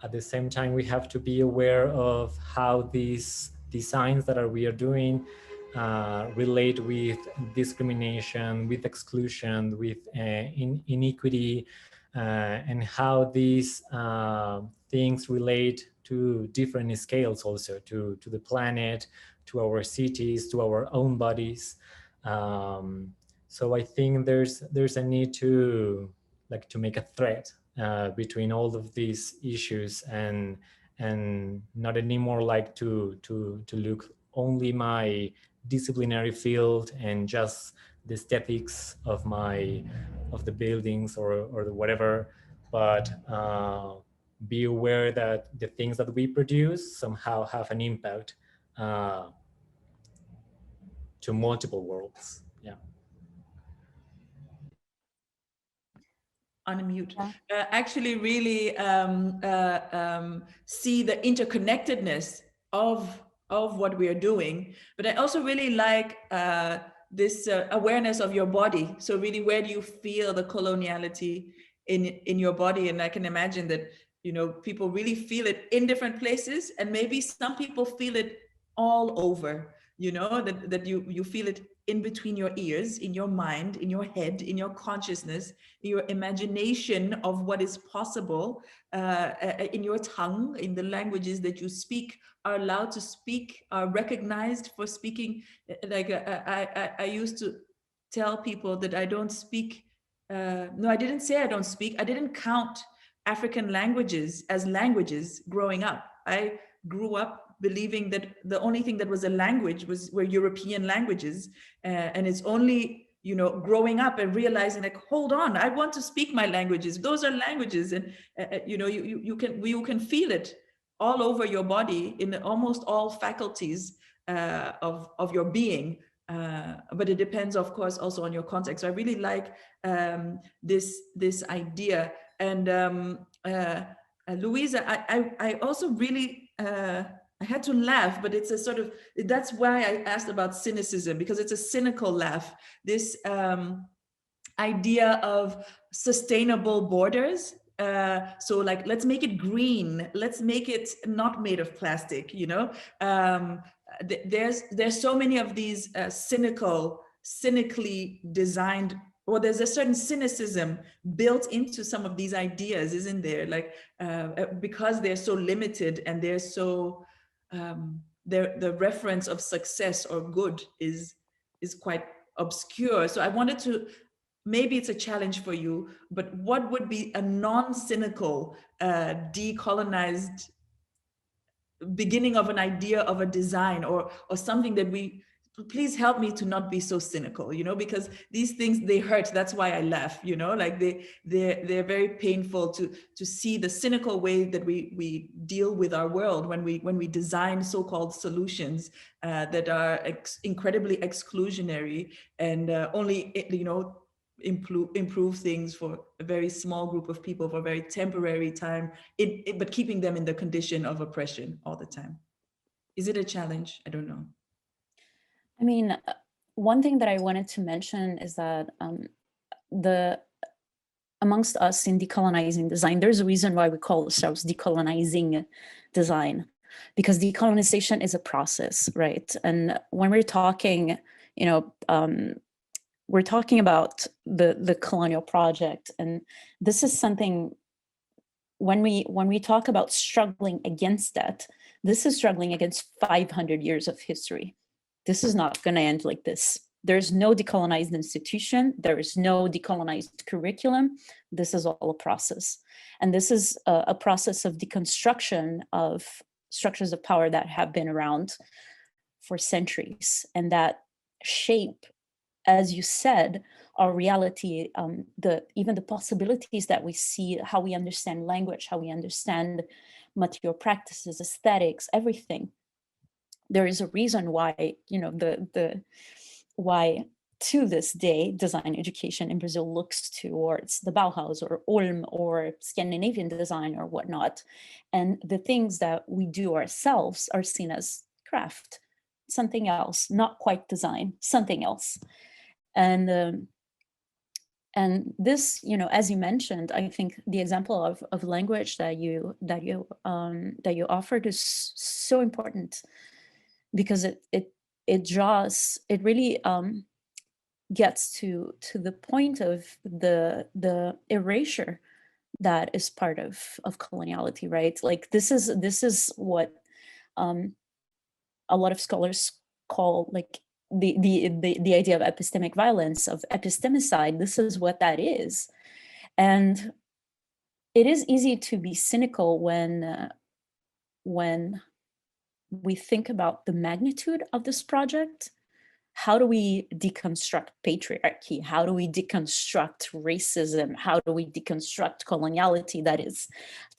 at the same time we have to be aware of how these designs that we are doing relate with discrimination, with exclusion, with inequity, and how these things relate to different scales, also to the planet, to our cities, to our own bodies. So I think there's a need to make a thread between all of these issues, and not anymore like to look only my disciplinary field and just the aesthetics of the buildings or the whatever, but be aware that the things that we produce somehow have an impact to multiple worlds. Yeah. Unmute. Actually really see the interconnectedness of what we are doing, but I also really like this awareness of your body. So really, where do you feel the coloniality in your body? And I can imagine that, you know, people really feel it in different places, and maybe some people feel it all over, you know, that you feel it in between your ears, in your mind, in your head, in your consciousness, your imagination of what is possible, in your tongue, in the languages that you speak, are allowed to speak, are recognized for speaking. Like I used to tell people that I don't speak, no, I didn't say I don't speak, I didn't count African languages as languages growing up. I grew up believing that the only thing that was a language were European languages, and it's only, you know, growing up and realizing like, hold on, I want to speak my languages. Those are languages, and you know, you can feel it all over your body in almost all faculties of your being. But it depends, of course, also on your context. So I really like this idea. And Luiza, I also really I had to laugh, but it's a sort of, that's why I asked about cynicism, because it's a cynical laugh. This idea of sustainable borders. So like, let's make it green. Let's make it not made of plastic, you know? There's so many of these cynically designed, or there's a certain cynicism built into some of these ideas, isn't there? Like, because they're so limited and they're so, the reference of success or good is quite obscure. So I wanted to, maybe it's a challenge for you, but what would be a non-cynical, decolonized beginning of an idea of a design, or something that we please help me to not be so cynical, you know, because these things, they hurt. That's why I laugh, you know, like they're very painful to see the cynical way that we deal with our world when we design so-called solutions that are incredibly exclusionary and only, you know, improve things for a very small group of people for a very temporary time, but keeping them in the condition of oppression all the time. Is it a challenge? I don't know. I mean, one thing that I wanted to mention is that amongst us in decolonizing design, there's a reason why we call ourselves decolonizing design, because decolonization is a process, right? And when we're talking, you know, we're talking about the colonial project, and this is something, when we talk about struggling against that, this is struggling against 500 years of history. This is not going to end like this. There's no decolonized institution. There is no decolonized curriculum. This is all a process. And this is a process of deconstruction of structures of power that have been around for centuries and that shape, as you said, our reality, even the possibilities that we see, how we understand language, how we understand material practices, aesthetics, everything. There is a reason why, you know, why to this day design education in Brazil looks towards the Bauhaus or Ulm or Scandinavian design or whatnot, and the things that we do ourselves are seen as craft, something else, not quite design, something else. And this, you know, as you mentioned, I think the example of language that you offered is so important, because it really gets to the point of the erasure that is part of coloniality, right? Like this is what a lot of scholars call like the idea of epistemic violence, of epistemicide. This is what that is. And it is easy to be cynical when we think about the magnitude of this project. How do we deconstruct patriarchy? How do we deconstruct racism? How do we deconstruct coloniality that is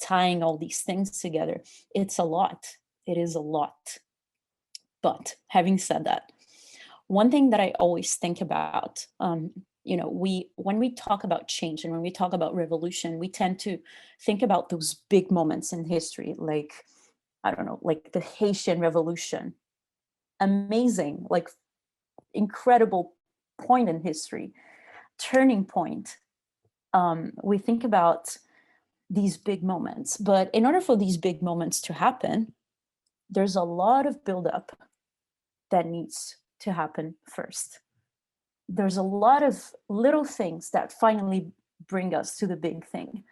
tying all these things together? It's a lot. It is a lot. But having said that, one thing that I always think about, you know, when we talk about change and when we talk about revolution, we tend to think about those big moments in history, like, I don't know, like the Haitian Revolution. Amazing, like incredible point in history, turning point. We think about these big moments, but in order for these big moments to happen, there's a lot of buildup that needs to happen first. There's a lot of little things that finally bring us to the big thing.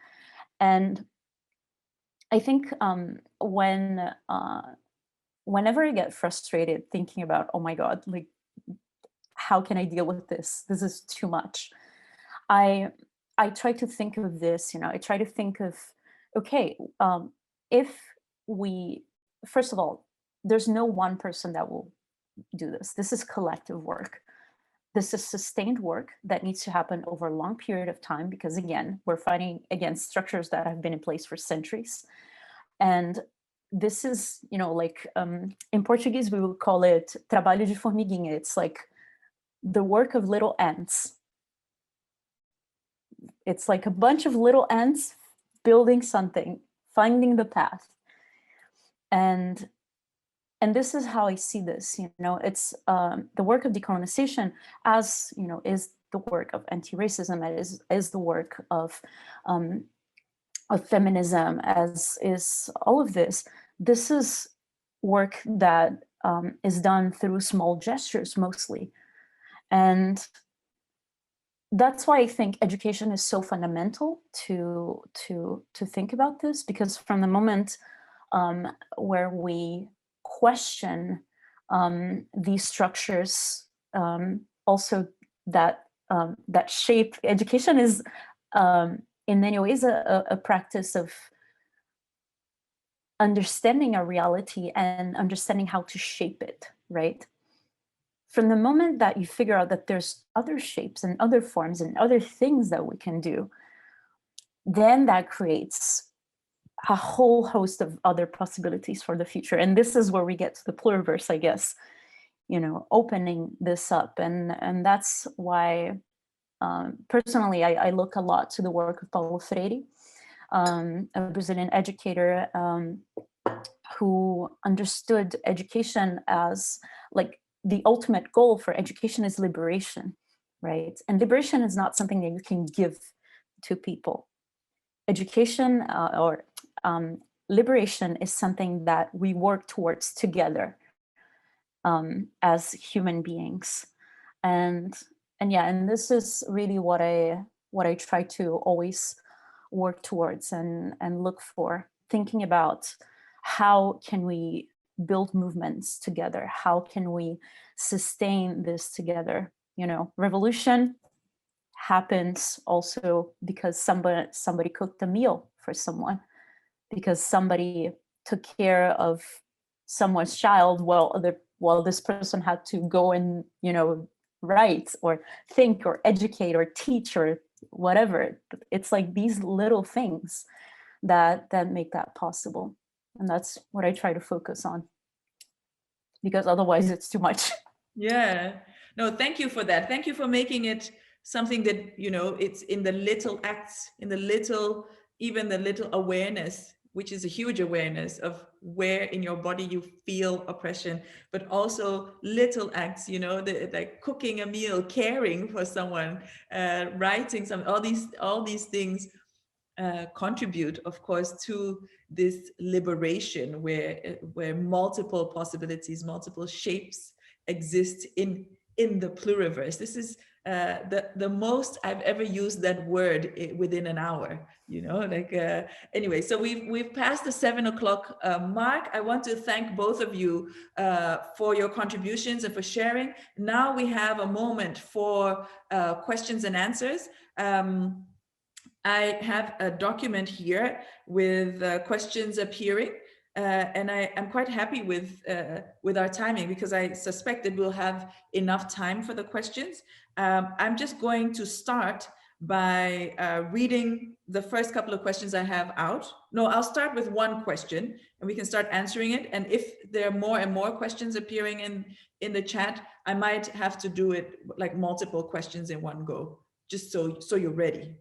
And I think whenever I get frustrated thinking about, oh my God, like, how can I deal with this? This is too much. I try to think of this, you know, I try to think of, okay, if we, first of all, there's no one person that will do this. This is collective work. This is sustained work that needs to happen over a long period of time, because again, we're fighting against structures that have been in place for centuries. And this is, you know, like in Portuguese, we would call it trabalho de formiguinha. It's like the work of little ants. It's like a bunch of little ants building something, finding the path. And this is how I see this, you know, it's the work of decolonization, as, you know, is the work of anti-racism, is the work of feminism, as is all of this. This is work that is done through small gestures mostly. And that's why I think education is so fundamental to think about this, because from the moment where we question these structures, also that shape education is in many ways a practice of understanding our reality and understanding how to shape it, right? from the moment that you figure out that there's other shapes and other forms and other things that we can do, then that creates a whole host of other possibilities for the future. And this is where we get to the pluriverse, I guess, you know, opening this up. And that's why, personally, I look a lot to the work of Paulo Freire, a Brazilian educator who understood education as like the ultimate goal for education is liberation, right? And liberation is not something that you can give to people. Education or liberation is something that we work towards together as human beings. And yeah, and this is really what I try to always work towards and look for, thinking about how can we build movements together? How can we sustain this together? You know, revolution happens also because somebody cooked a meal for someone, because somebody took care of someone's child while this person had to go and, you know, write or think or educate or teach or whatever. It's like these little things that make that possible. And that's what I try to focus on, because otherwise it's too much. Yeah, no, thank you for that. Thank you for making it something that, you know, it's in the little acts, in the little, even the little awareness, which is a huge awareness of where in your body you feel oppression, but also little acts, you know, like cooking a meal, caring for someone, writing some, all these things contribute, of course, to this liberation where multiple possibilities, multiple shapes exist in the pluriverse. This is the most I've ever used that word within an hour, you know, like anyway, so we've passed the 7 o'clock mark. I want to thank both of you for your contributions and for sharing. Now we have a moment for questions and answers. I have a document here with questions appearing, and I am quite happy with our timing, because I suspect that we'll have enough time for the questions. I'm just going to start by reading the first couple of questions I have out. No, I'll start with one question and we can start answering it. And if there are more and more questions appearing in the chat, I might have to do it like multiple questions in one go, just so you're ready.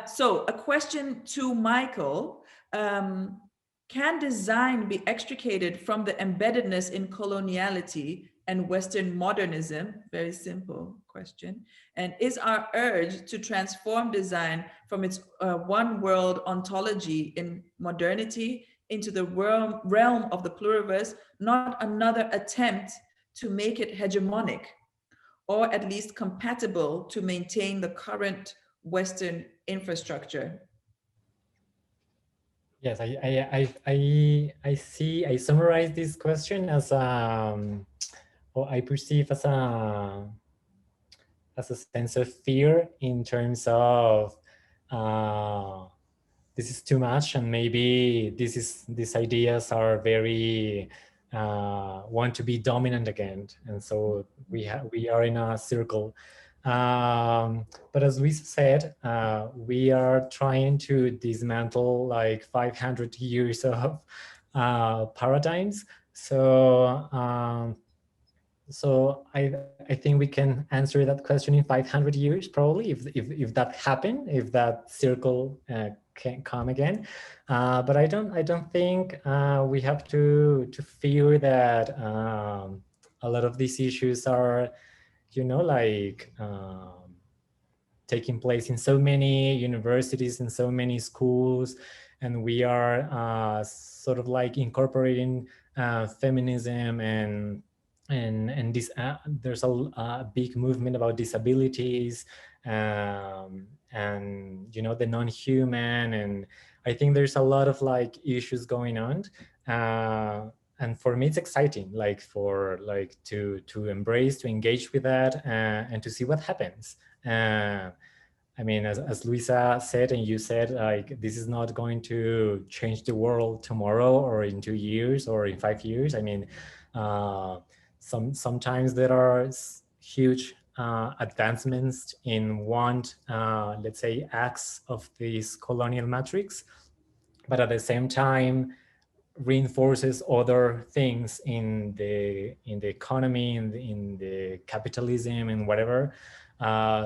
So a question to Michael, can design be extricated from the embeddedness in coloniality and Western modernism? Very simple question. And is our urge to transform design from its one world ontology in modernity into the realm of the pluriverse not another attempt to make it hegemonic, or at least compatible to maintain the current Western infrastructure? Yes, I summarize this question as or I perceive as a sense of fear in terms of this is too much, and maybe these ideas are very want to be dominant again, and so we are in a circle. But as Luiza said, we are trying to dismantle like 500 years of paradigms. So so I think we can answer that question in 500 years, probably, if that happened, if that circle can come again. But I don't think we have to fear that a lot of these issues are, you know, like taking place in so many universities and so many schools, and we are sort of like incorporating feminism and this there's a big movement about disabilities and you know, the non-human, and I think there's a lot of like issues going on, and for me it's exciting, like to embrace, to engage with that, and to see what happens. I mean, as Luiza said, and you said, like, this is not going to change the world tomorrow or in 2 years or in 5 years. I mean, sometimes there are huge advancements in one, let's say, acts of this colonial matrix, but at the same time reinforces other things in the economy, in the capitalism and whatever.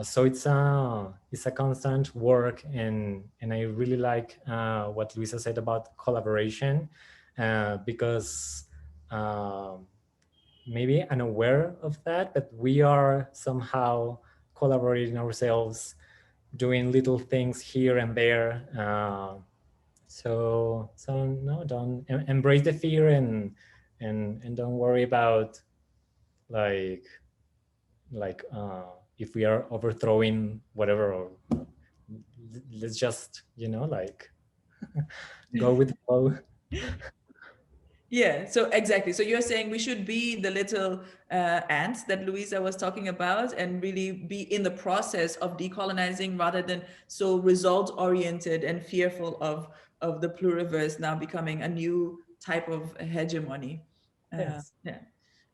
So it's a constant work, and I really like what Luiza said about collaboration, because maybe unaware of that, but we are somehow collaborating ourselves, doing little things here and there. So no, don't embrace the fear, and don't worry about like if we are overthrowing whatever, or let's just, you know, like go with the flow. Yeah, so exactly. So you're saying we should be the little ants that Luiza was talking about, and really be in the process of decolonizing, rather than so result oriented and fearful of the pluriverse now becoming a new type of hegemony. Yes. Yeah.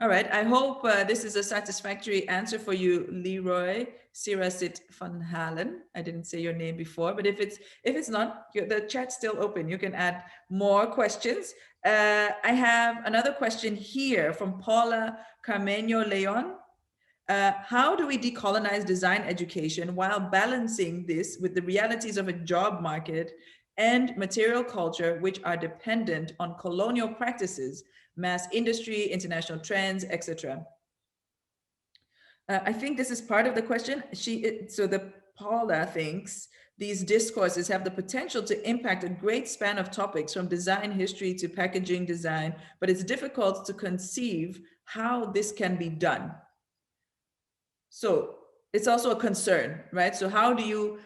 All right. I hope this is a satisfactory answer for you, Leroy Sirasit van Halen. I didn't say your name before, but if it's not, the chat's still open. You can add more questions. I have another question here from Paula Carmenio Leon. How do we decolonize design education while balancing this with the realities of a job market and material culture, which are dependent on colonial practices, mass industry, international trends, etc.? I think this is part of the question. Paula thinks these discourses have the potential to impact a great span of topics, from design history to packaging design, but it's difficult to conceive how this can be done. So it's also a concern, right? So how do you,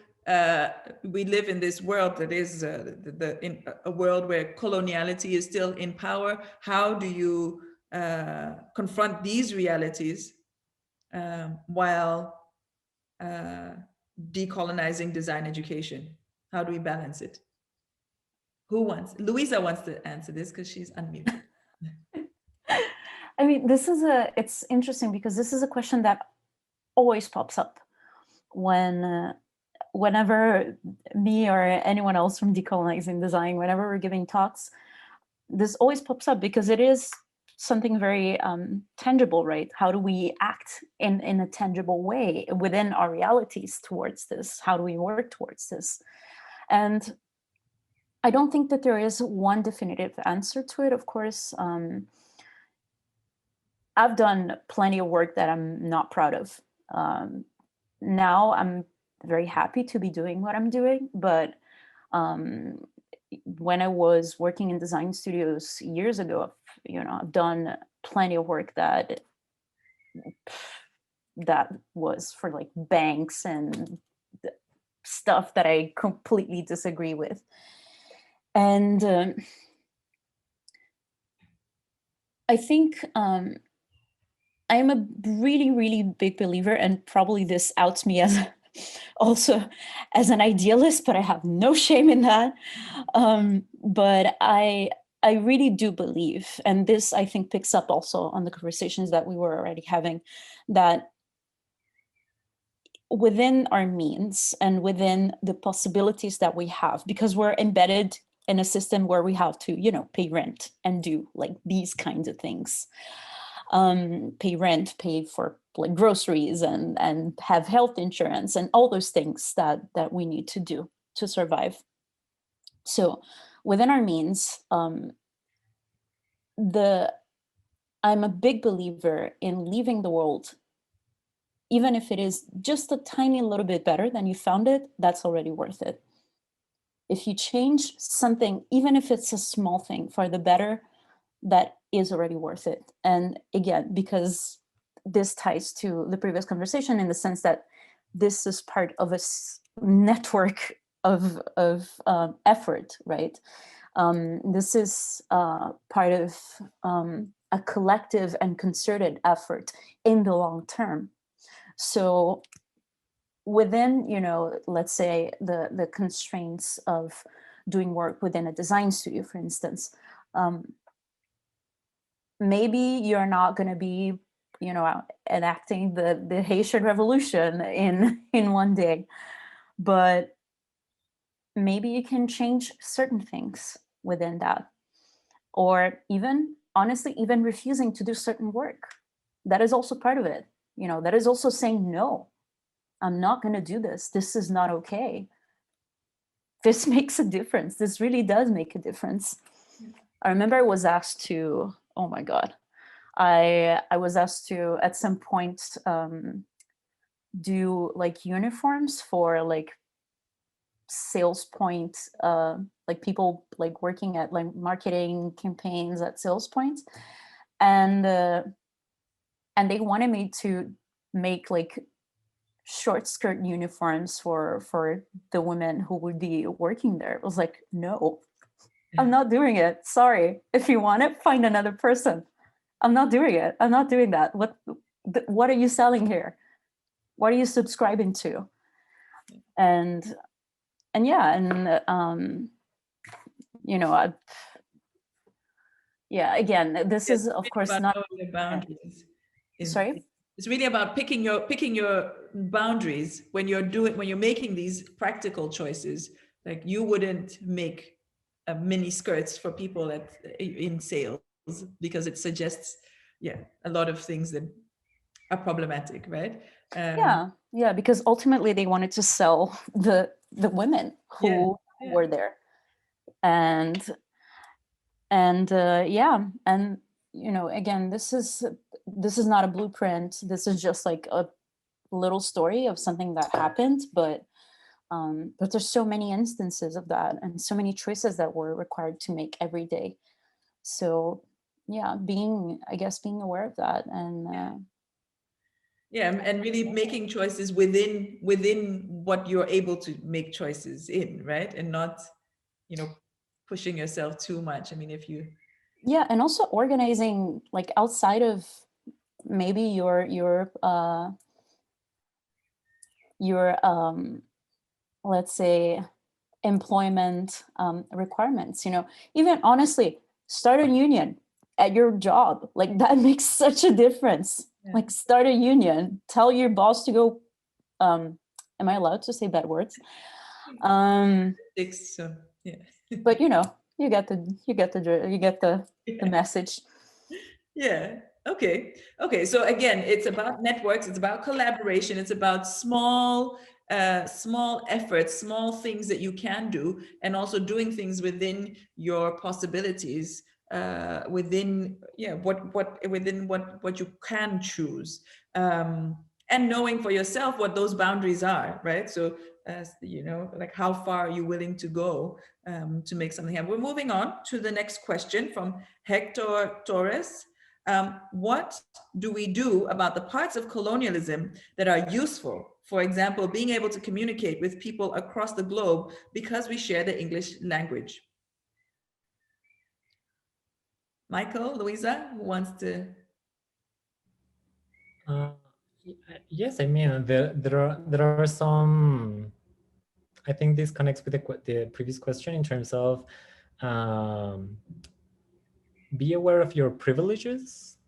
we live in this world that is in a world where coloniality is still in power. How do you confront these realities while decolonizing design education? How do we balance it? Luiza wants to answer this because she's unmuted. I mean, it's interesting because this is a question that always pops up whenever me or anyone else from Decolonizing Design, whenever we're giving talks, this always pops up because it is something very tangible, right? How do we act in a tangible way within our realities towards this? How do we work towards this? And I don't think that there is one definitive answer to it. Of course, I've done plenty of work that I'm not proud of. Now I'm very happy to be doing what I'm doing, but when I was working in design studios years ago, I've done plenty of work that was for like banks and stuff that I completely disagree with. And I think I'm a really, really big believer, and probably this outs me as also as an idealist, but I have no shame in that. But I really do believe, and this I think picks up also on the conversations that we were already having, that within our means and within the possibilities that we have, because we're embedded in a system where we have to, pay rent and do like these kinds of things. Pay rent, pay for like groceries and have health insurance and all those things that we need to do to survive. So within our means, I'm a big believer in leaving the world, even if it is just a tiny little bit better than you found it, that's already worth it. If you change something, even if it's a small thing for the better, that is already worth it. And again, because this ties to the previous conversation in the sense that this is part of a network of effort, right? This is part of a collective and concerted effort in the long term. So within, let's say the constraints of doing work within a design studio, for instance, maybe you're not going to be you know, enacting the Haitian Revolution in one day, but maybe you can change certain things within that, or even honestly, even refusing to do certain work. That is also part of it. You know, that is also saying, no, I'm not going to do this. This is not okay. This makes a difference. This really does make a difference. I remember I was asked to, oh my God, I was asked to at some point do like uniforms for like sales point, like people like working at like marketing campaigns at sales points, and they wanted me to make like short skirt uniforms for the women who would be working there. I was like, no, I'm not doing it. Sorry. If you want it, find another person. I'm not doing it. I'm not doing that. What are you selling here? What are you subscribing to? And yeah, and you know, yeah, again, this is of course not your boundaries. Sorry? It's really about picking your boundaries when you're making these practical choices. Like you wouldn't make mini skirts for people in sales because it suggests, a lot of things that are problematic, right? Yeah, because ultimately they wanted to sell the women who were there, and yeah, and you know, again, this is not a blueprint. This is just like a little story of something that happened, but there's so many instances of that and so many choices that we're required to make every day. So yeah, being aware of that, and and really making choices within what you're able to make choices in, right? And not, pushing yourself too much. I mean, if you and also organizing like outside of maybe your let's say employment requirements, even honestly start a union at your job. Like that makes such a difference. Like start a union, tell your boss to go, am I allowed to say bad words? So yeah. But you get the message. Yeah. Okay. So again, it's about networks. It's about collaboration. It's about small efforts, small things that you can do, and also doing things within your possibilities, within what you can choose, and knowing for yourself what those boundaries are, right? So like how far are you willing to go to make something happen? We're moving on to the next question from Hector Torres. What do we do about the parts of colonialism that are useful? For example, being able to communicate with people across the globe because we share the English language. Michael, Luiza, who wants to? Yes, I mean, there are some, I think this connects with the previous question in terms of be aware of your privileges,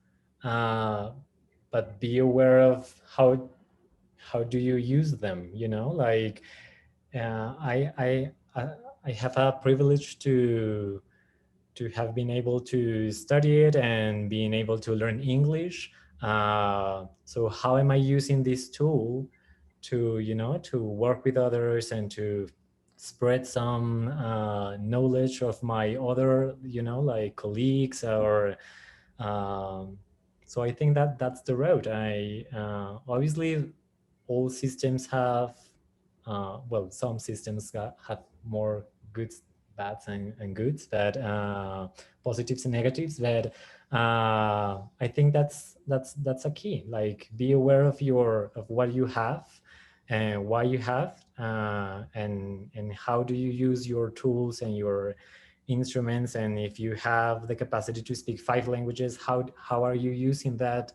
but be aware of how do you use them, like I have a privilege to have been able to study it and being able to learn English. So how am I using this tool to, to work with others and to spread some knowledge of my other, like colleagues or, so I think that that's the road. Obviously all systems have, well, some systems have more goods, bads and goods, but positives and negatives. But I think that's a key. Like be aware of what you have and why you have, and how do you use your tools and your instruments. And if you have the capacity to speak 5 languages, how are you using that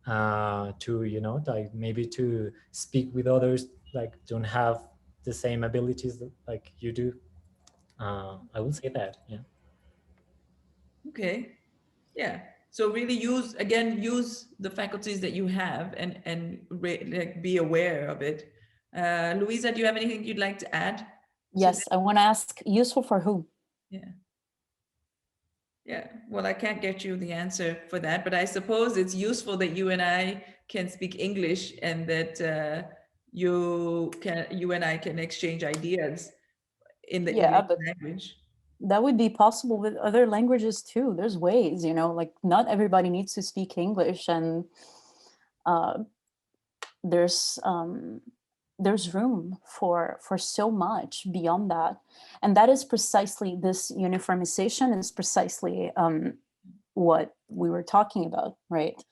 to, like maybe to speak with others like don't have the same abilities like you do. I would say that, yeah. Okay. Yeah. So really use the faculties that you have and like be aware of it. Luiza, do you have anything you'd like to add? Yes, I want to ask, useful for who? Yeah, well, I can't get you the answer for that, but I suppose it's useful that you and I can speak English and that you and I can exchange ideas in the English language. That would be possible with other languages too. There's ways, you know, like not everybody needs to speak English, and there's room for so much beyond that. And that is precisely, this uniformization is precisely what we were talking about, right?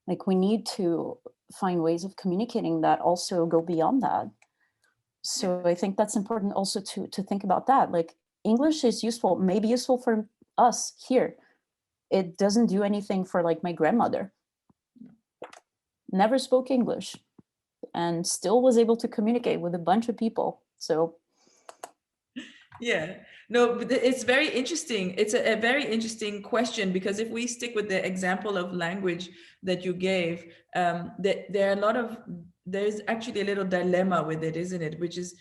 Like we need to find ways of communicating that also go beyond that. So I think that's important also to think about that. Like English is useful, maybe useful for us here. It doesn't do anything for like my grandmother. Never spoke English and still was able to communicate with a bunch of people. So yeah, no, but it's very interesting. It's a very interesting question, because if we stick with the example of language that you gave, there are there's actually a little dilemma with it, isn't it? Which is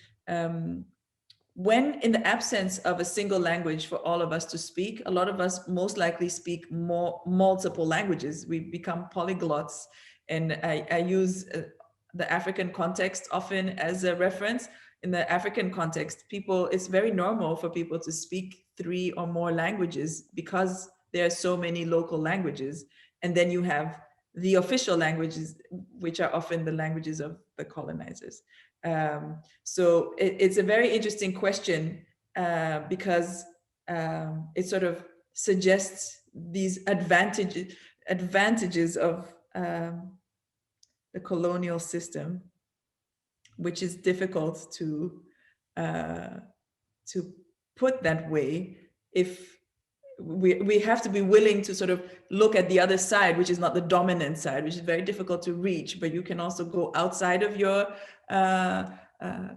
when in the absence of a single language for all of us to speak, a lot of us most likely speak multiple languages. We become polyglots. And I use the African context often as a reference. In the African context, it's very normal for people to speak 3 or more languages because there are so many local languages. And then you have the official languages, which are often the languages of the colonizers. So it's a very interesting question because it sort of suggests these advantages of the colonial system, which is difficult to put that way. If we have to be willing to sort of look at the other side, which is not the dominant side, which is very difficult to reach, but you can also go outside of your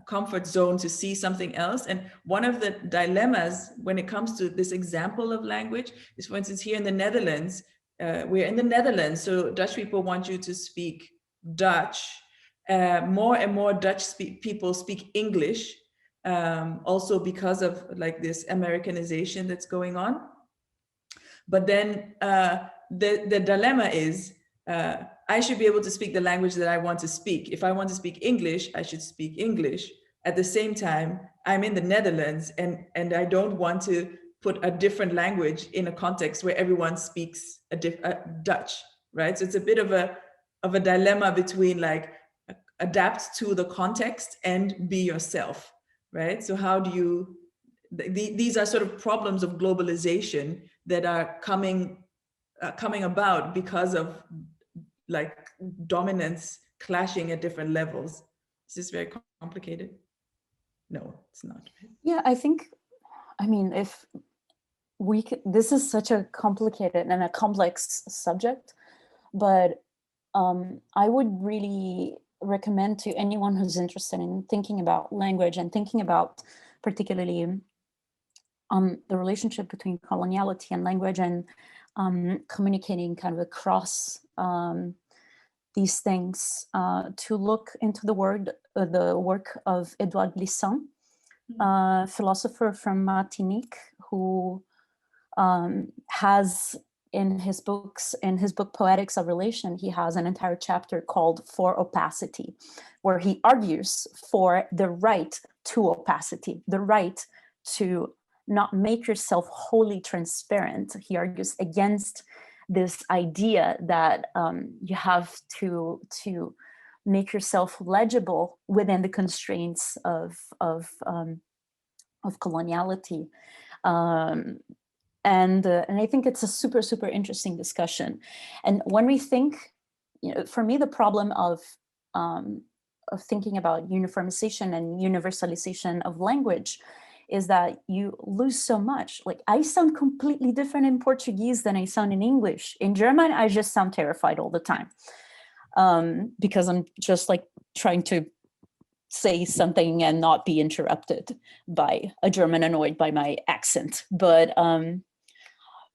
comfort zone to see something else. And one of the dilemmas when it comes to this example of language is, for instance, here in the Netherlands, we're in the Netherlands, so Dutch people want you to speak Dutch. More and more Dutch people speak English, also because of like this Americanization that's going on. But then the dilemma is, I should be able to speak the language that I want to speak. If I want to speak English, I should speak English. At the same time, I'm in the Netherlands and I don't want to put a different language in a context where everyone speaks Dutch, right? So it's a bit of a dilemma between like adapt to the context and be yourself, right? So how do you, these are sort of problems of globalization that are coming about because of like dominance clashing at different levels. Is this very complicated? No, it's not. Yeah, I think, I mean, if we could, this is such a complicated and a complex subject, but I would really recommend to anyone who's interested in thinking about language and thinking about particularly the relationship between coloniality and language and communicating kind of across these things, to look into the work of Edouard Glissant, philosopher from Martinique, who has in his book Poetics of Relation, he has an entire chapter called For Opacity, where he argues for the right to opacity, the right to not make yourself wholly transparent. He argues against this idea that you have to make yourself legible within the constraints of coloniality. And I think it's a super, super interesting discussion. And when we think, you know, for me, the problem of thinking about uniformization and universalization of language is that you lose so much. Like I sound completely different in Portuguese than I sound in English. In German, I just sound terrified all the time because I'm just like trying to say something and not be interrupted by a German annoyed by my accent. But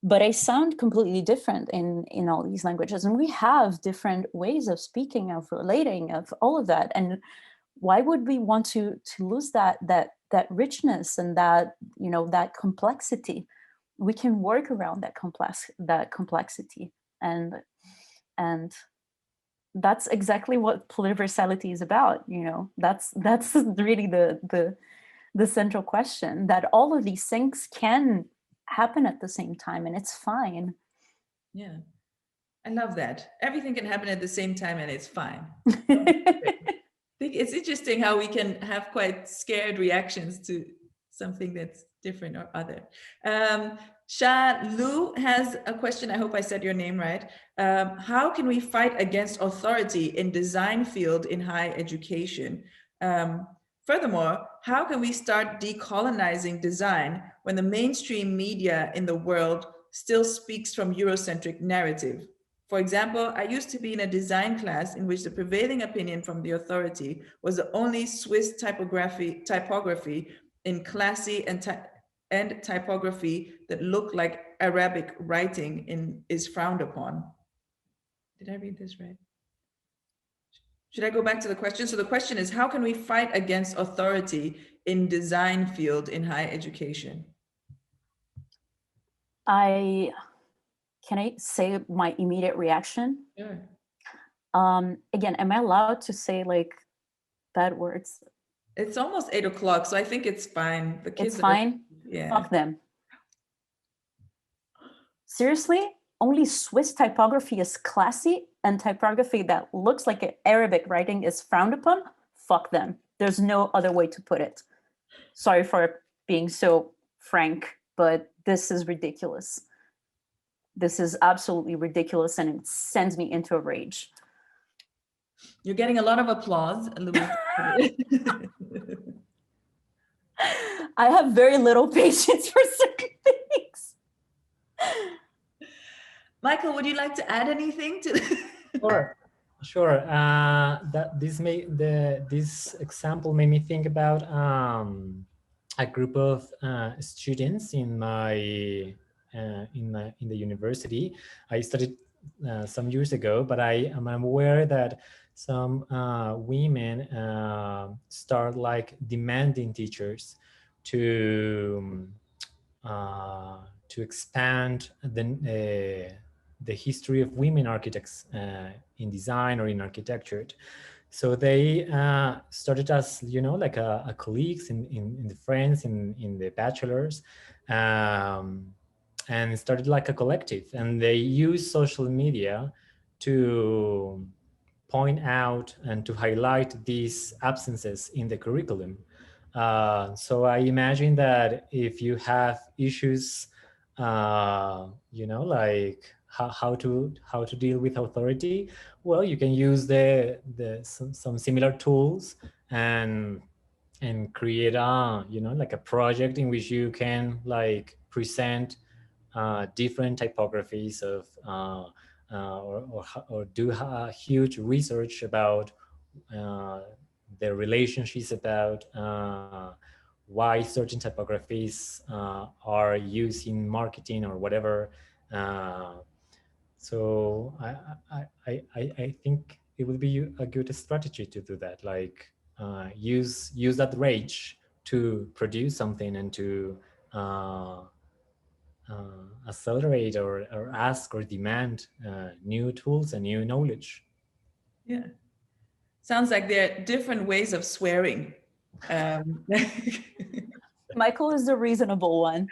but I sound completely different in all these languages, and we have different ways of speaking, of relating, of all of that. And why would we want to lose that richness and that, you know, that complexity? We can work around that complexity, and that's exactly what pluriversality is about. You know, that's really the central question, that all of these things can happen at the same time, and it's fine. Yeah, I love that. Everything can happen at the same time and it's fine. I think it's interesting how we can have quite scared reactions to something that's different or other. Sha Lu has a question. I hope I said your name right. How can we fight against authority in design field in higher education? Furthermore, how can we start decolonizing design when the mainstream media in the world still speaks from Eurocentric narrative? For example, I used to be in a design class in which the prevailing opinion from the authority was the only Swiss typography in classy and typography that looked like Arabic writing is frowned upon. Did I read this right? Should I go back to the question? So the question is, how can we fight against authority in design field in higher education? Can I say my immediate reaction? Sure. Again, am I allowed to say like bad words? It's almost 8 o'clock, so I think it's fine. The kids It's fine. Yeah. Fuck them. Seriously? Only Swiss typography is classy, and typography that looks like Arabic writing is frowned upon? Fuck them. There's no other way to put it. Sorry for being so frank, but this is ridiculous. This is absolutely ridiculous, and it sends me into a rage. You're getting a lot of applause, Louise. I have very little patience for certain things. Michael, would you like to add anything to this? Sure. That this example made me think about a group of students in the university. I studied some years ago, but I'm aware that some women start like demanding teachers to expand the history of women architects in design or in architecture. So they started as, you know, like a colleagues in the friends in the bachelors, and started like a collective, and they use social media to point out and to highlight these absences in the curriculum. So I imagine that if you have issues, you know, like how to deal with authority, well, you can use some similar tools and create a, you know, like a project in which you can like present different typographies of or do a huge research about the relationships, about why certain typographies are used in marketing or whatever. So I think it would be a good strategy to do that, like use that rage to produce something and to accelerate or ask or demand new tools and new knowledge. Yeah. Sounds like there are different ways of swearing. Michael is the reasonable one.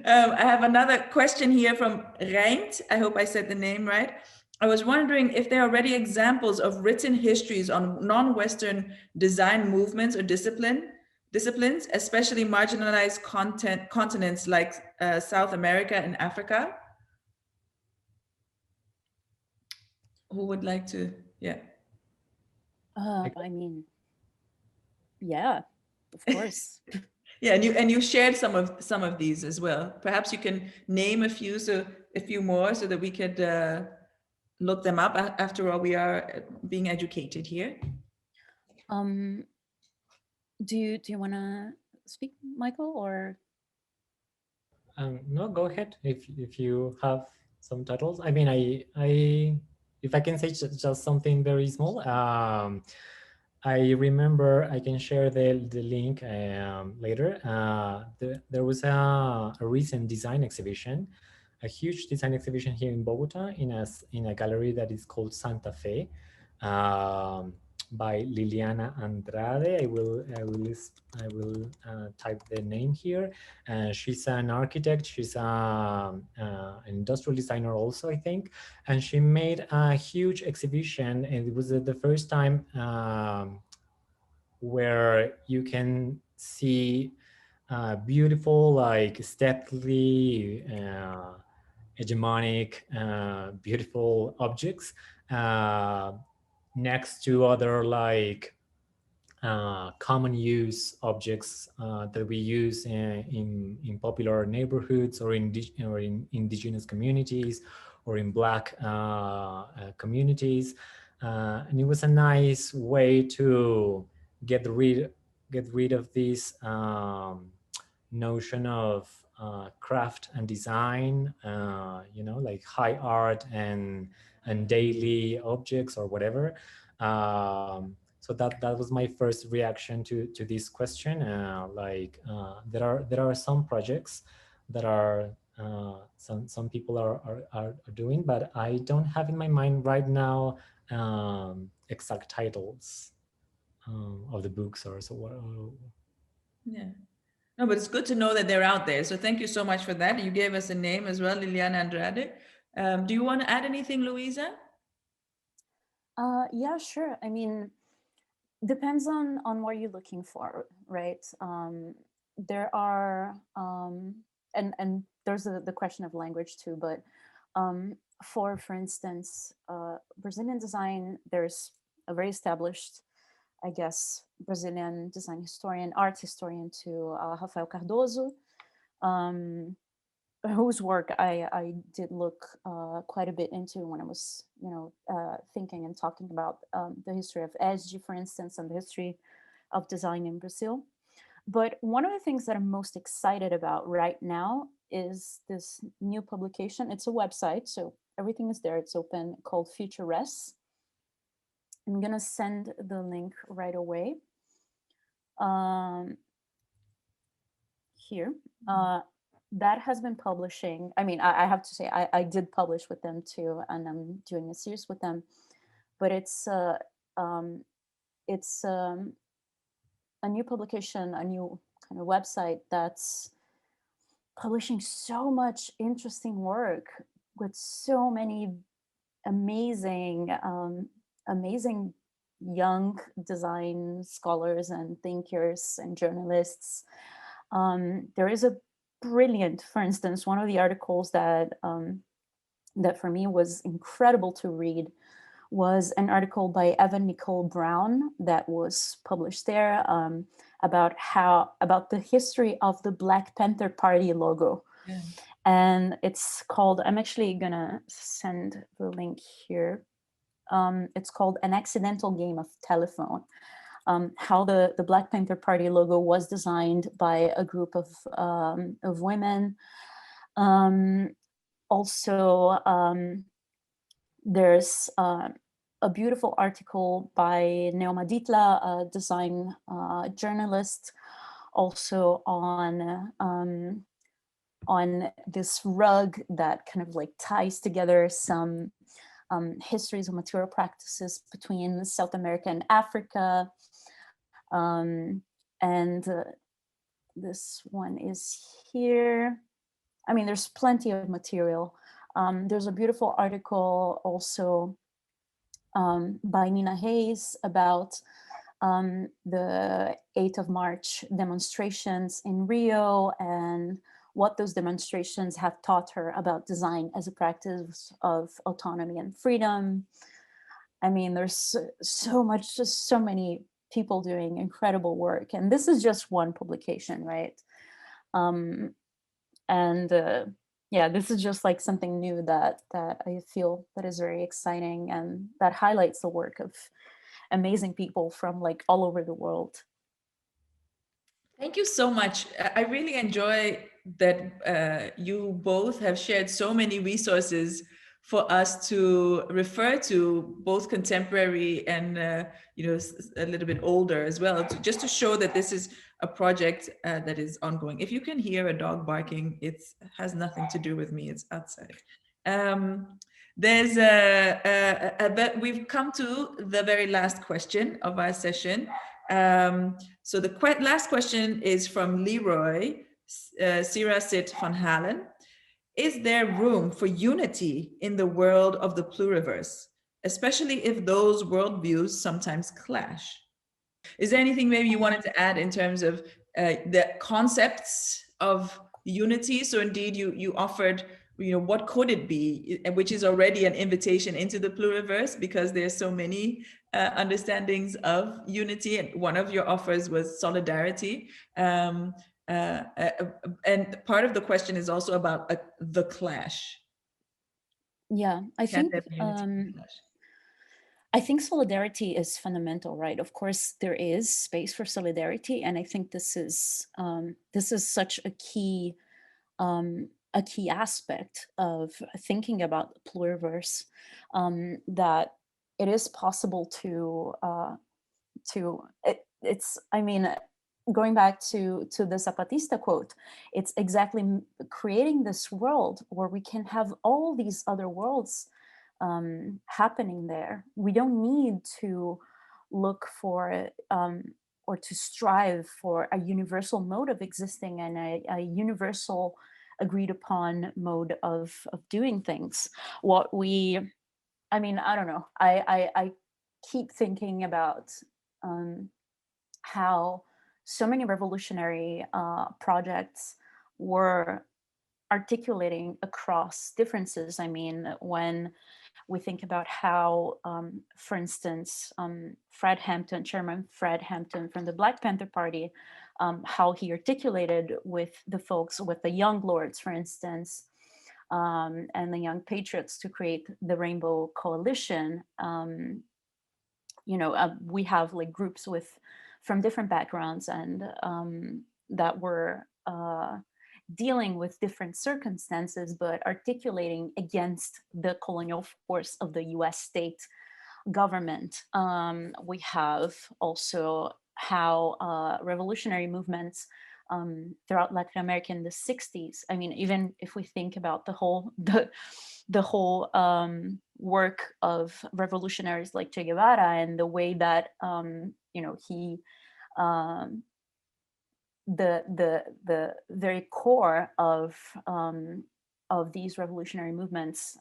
I have another question here from Reint. I hope I said the name right. I was wondering if there are already examples of written histories on non-Western design movements or disciplines, especially marginalized continents like South America and Africa. Who would like to? Yeah. I mean, yeah, of course. Yeah, and you shared some of these as well. Perhaps you can name a few more so that we could look them up. After all, we are being educated here. Do you want to speak, Michael, or? No, go ahead if you have some titles. I mean, if I can say just something very small. I remember I can share the link later. There was a recent design exhibition, a huge design exhibition here in Bogota in a gallery that is called Santa Fe. By Liliana Andrade. I will type the name here. She's an architect. She's an industrial designer also, I think. And she made a huge exhibition, and it was the first time where you can see beautiful, like stately, hegemonic, beautiful objects next to other like common use objects that we use in popular neighborhoods or in indigenous communities or in Black communities. And it was a nice way to get rid of this notion of craft and design, like high art and daily objects or whatever. So that was my first reaction to this question. There are some projects that are some people are doing, but I don't have in my mind right now exact titles of the books or so. Yeah. No, but it's good to know that they're out there. So thank you so much for that. You gave us a name as well, Liliana Andrade. Do you want to add anything, Luiza? Yeah, sure. I mean, depends on what you're looking for, right? There are and there's the question of language too, but for instance, Brazilian design, there's a very established, I guess, Brazilian design historian, art historian to Rafael Cardoso, whose work I did look quite a bit into when I was, thinking and talking about the history of ESG, for instance, and the history of design in Brazil. But one of the things that I'm most excited about right now is this new publication. It's a website, so everything is there. It's open, called Future Res. I'm gonna send the link right away. Here. That has been publishing. I mean, I have to say, I did publish with them too, and I'm doing a series with them. But it's a new publication, a new kind of website that's publishing so much interesting work with so many amazing, amazing young design scholars and thinkers and journalists. There is a brilliant, for instance, one of the articles that that for me was incredible to read was an article by Evan Nicole Brown that was published there about the history of the Black Panther Party logo. Yeah. And it's called, I'm actually gonna send the link here. It's called An Accidental Game of Telephone. How the Black Panther Party logo was designed by a group of women. There's a beautiful article by Neoma Ditla, a design journalist, also on this rug that kind of like ties together some histories of material practices between South America and Africa. This one is here. I mean, there's plenty of material. There's a beautiful article also by Nina Hayes about the 8th of March demonstrations in Rio and what those demonstrations have taught her about design as a practice of autonomy and freedom. I mean, there's so much, just so many people doing incredible work. And this is just one publication, right? Yeah, this is just like something new that I feel that is very exciting and that highlights the work of amazing people from like all over the world. Thank you so much. I really enjoy that you both have shared so many resources for us to refer to, both contemporary and a little bit older as well, just to show that this is a project that is ongoing. If you can hear a dog barking, it has nothing to do with me. It's outside. There's but we've come to the very last question of our session. So the last question is from Leroy Sirasit van Halen. Is there room for unity in the world of the pluriverse, especially if those worldviews sometimes clash? Is there anything maybe you wanted to add in terms of the concepts of unity? So indeed, you offered, what could it be, which is already an invitation into the pluriverse, because there's so many understandings of unity, and one of your offers was solidarity. And part of the question is also about the clash. Yeah, I think solidarity is fundamental, right? Of course, there is space for solidarity, and I think this is such a key aspect of thinking about the pluriverse, that it is possible to it's, I mean, going back to the Zapatista quote, it's exactly creating this world where we can have all these other worlds happening there. We don't need to look for or to strive for a universal mode of existing and a universal agreed upon mode of doing things. What we, I mean, I don't know, I keep thinking about how so many revolutionary projects were articulating across differences. I mean, when we think about how, for instance, Fred Hampton, Chairman Fred Hampton from the Black Panther Party, how he articulated with the folks, with the Young Lords, for instance, and the Young Patriots to create the Rainbow Coalition. We have like groups from different backgrounds and that were dealing with different circumstances, but articulating against the colonial force of the US state government. We have also how revolutionary movements throughout Latin America in the 60s. I mean, even if we think about the whole work of revolutionaries like Che Guevara and the way that he the very core of these revolutionary movements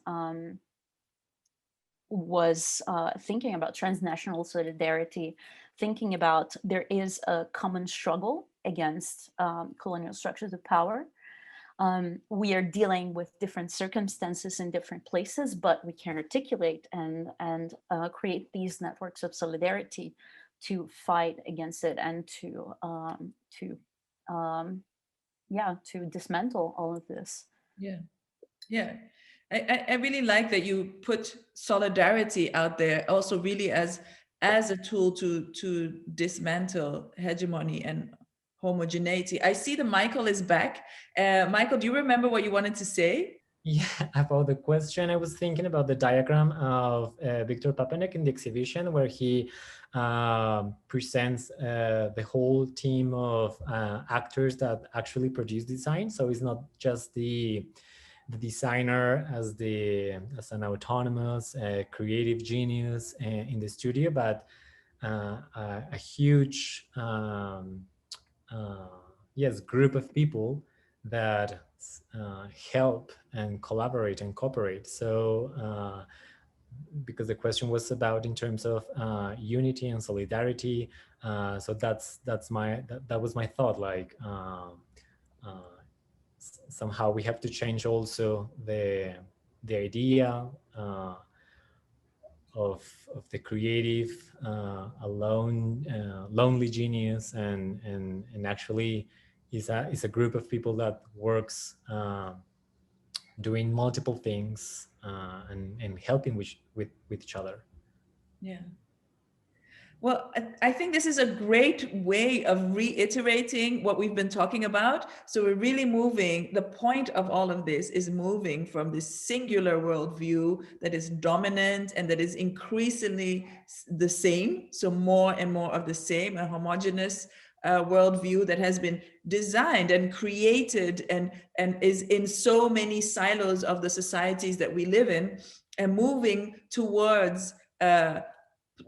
was thinking about transnational solidarity, thinking about there is a common struggle against colonial structures of power. We are dealing with different circumstances in different places, but we can articulate and create these networks of solidarity to fight against it and to dismantle all of this. Yeah. I really like that you put solidarity out there also really as a tool to dismantle hegemony and homogeneity. I see that Michael is back. Michael, do you remember what you wanted to say? Yeah, about the question, I was thinking about the diagram of Victor Papanek in the exhibition where he presents the whole team of actors that actually produce design. So it's not just the designer as an autonomous creative genius in the studio, but a huge group of people that help and collaborate and cooperate. So because the question was about in terms of unity and solidarity, so that was my thought, like somehow we have to change also the idea of the creative lonely genius and actually is a group of people that works doing multiple things and helping with each other. Yeah. Well, I think this is a great way of reiterating what we've been talking about. So we're really moving, the point of all of this is moving from this singular worldview that is dominant and that is increasingly the same. So more and more of the same, a homogeneous worldview that has been designed and created and is in so many silos of the societies that we live in, and moving towards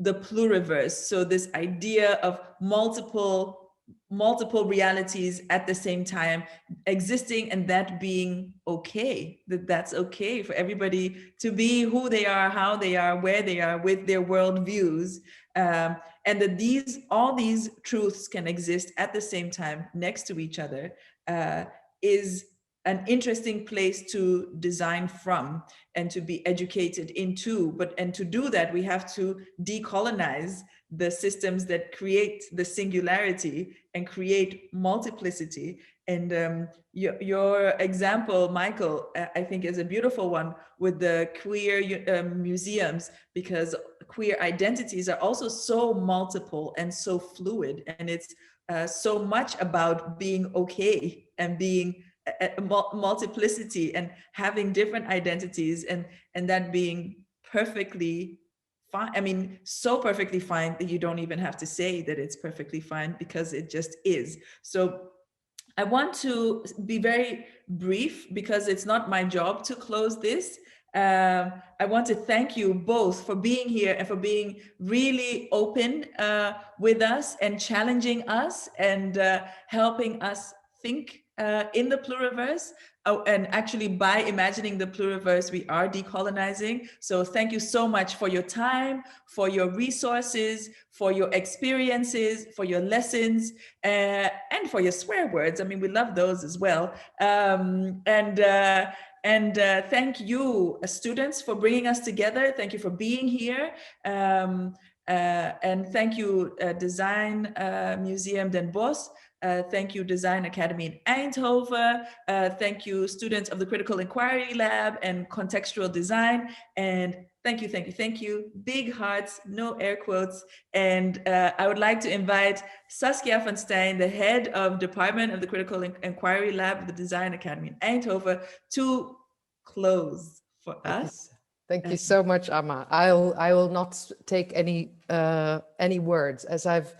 the pluriverse. So this idea of multiple realities at the same time existing, and that being okay, that's okay for everybody to be who they are, how they are, where they are with their worldviews, and that all these truths can exist at the same time next to each other, is an interesting place to design from and to be educated into. And to do that, we have to decolonize the systems that create the singularity and create multiplicity. And your example, Michael, I think is a beautiful one with the queer museums, because queer identities are also so multiple and so fluid. And it's so much about being okay and being multiplicity and having different identities, and that being perfectly fine. I mean, so perfectly fine that you don't even have to say that it's perfectly fine, because it just is. So I want to be very brief because it's not my job to close this. I want to thank you both for being here and for being really open with us and challenging us and helping us think in the pluriverse. And actually, by imagining the pluriverse, we are decolonizing. So thank you so much for your time, for your resources, for your experiences, for your lessons, and for your swear words. I mean, we love those as well. Thank you, students, for bringing us together. Thank you for being here. And thank you, Design Museum Den Bosch. Thank you, Design Academy in Eindhoven. Thank you, students of the Critical Inquiry Lab and Contextual Design. And thank you. Big hearts, no air quotes. And I would like to invite Saskia van Stijn, the head of Department of the Critical Inquiry Lab of the Design Academy in Eindhoven, to close for us. Thank you so much, Ama. I will not take any words, as I've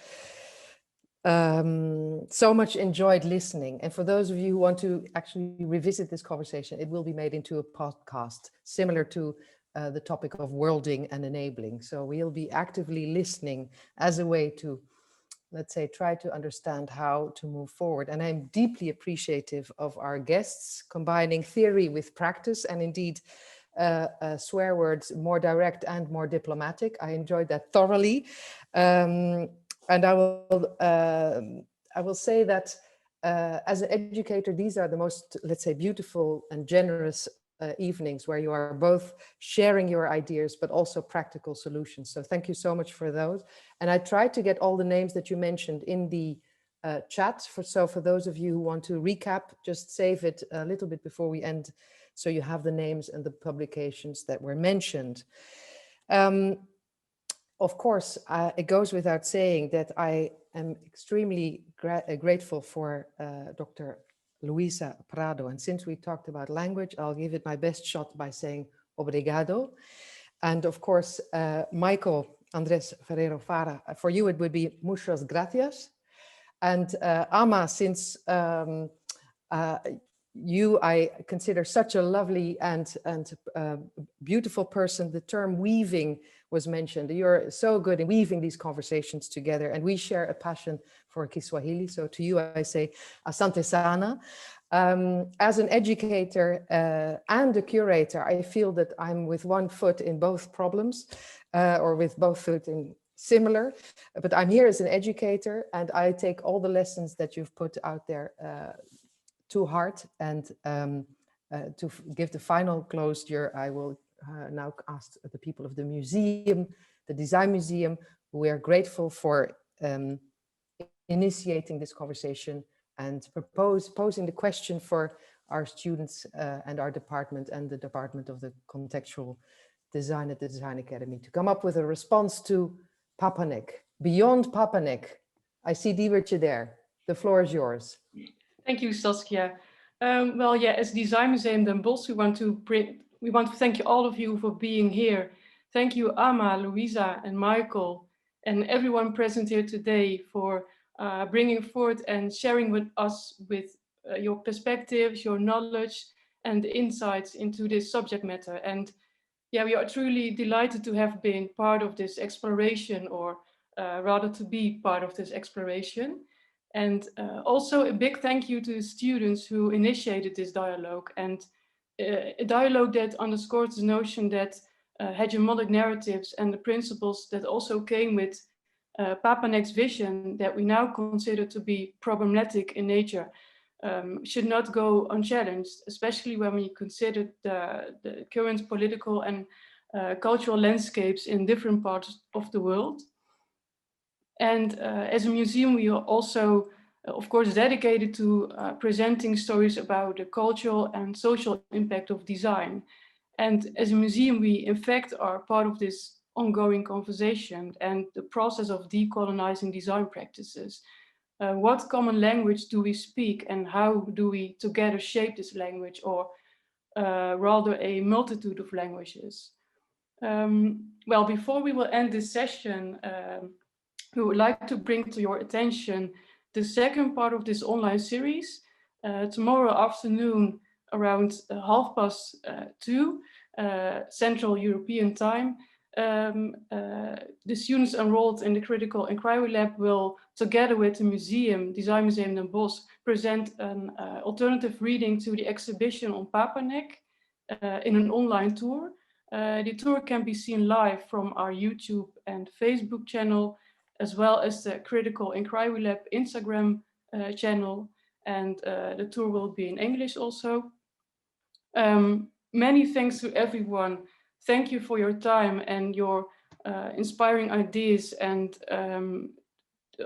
so much enjoyed listening. And for those of you who want to actually revisit this conversation, it will be made into a podcast similar to the topic of worlding and enabling. So we'll be actively listening as a way to, let's say, try to understand how to move forward. And I'm deeply appreciative of our guests combining theory with practice, and indeed swear words more direct and more diplomatic. I enjoyed that thoroughly. And I will say that as an educator, these are the most, let's say, beautiful and generous evenings where you are both sharing your ideas, but also practical solutions. So thank you so much for those. And I tried to get all the names that you mentioned in the chat. So for those of you who want to recap, just save it a little bit before we end, so you have the names and the publications that were mentioned. Of course, it goes without saying that I am extremely grateful for Dr. Luiza Prado. And since we talked about language, I'll give it my best shot by saying obrigado. And of course, Michael, Andrés Forero, for you it would be muchas gracias. And Ama, since you, I consider such a lovely and beautiful person, the term weaving was mentioned. You're so good in weaving these conversations together, and we share a passion for Kiswahili. So to you, I say asante sana. As an educator and a curator, I feel that I'm with one foot in both problems, or with both foot in similar, but I'm here as an educator, and I take all the lessons that you've put out there to heart. And to give the final closure, I will now ask the people of the museum, the Design Museum, we are grateful for initiating this conversation and posing the question for our students and our department and the Department of the Contextual Design at the Design Academy to come up with a response to Papanek. Beyond Papanek, I see Diewertje there. The floor is yours. Thank you, Saskia. Well, yeah, as Design Museum Den Bosch, we want to thank all of you for being here. Thank you, Ama, Luiza, and Michael, and everyone present here today for bringing forth and sharing with us with your perspectives, your knowledge, and insights into this subject matter. And yeah, we are truly delighted to have been part of this exploration, or rather to be part of this exploration. And also a big thank you to the students who initiated this dialogue, and a dialogue that underscores the notion that hegemonic narratives and the principles that also came with Papanek's vision that we now consider to be problematic in nature should not go unchallenged, especially when we consider the current political and cultural landscapes in different parts of the world. And as a museum, we are also, of course, dedicated to presenting stories about the cultural and social impact of design. And as a museum, we in fact are part of this ongoing conversation and the process of decolonizing design practices. What common language do we speak, and how do we together shape this language, or rather a multitude of languages? Well, before we will end this session, we would like to bring to your attention the second part of this online series. Tomorrow afternoon, around 2:30 Central European Time, the students enrolled in the Critical Inquiry Lab will, together with the museum, Design Museum Den Bosch, present an alternative reading to the exhibition on Papanek in an online tour. The tour can be seen live from our YouTube and Facebook channel, as well as the Critical Inquiry Lab Instagram channel, and the tour will be in English also. Many thanks to everyone. Thank you for your time and your inspiring ideas, and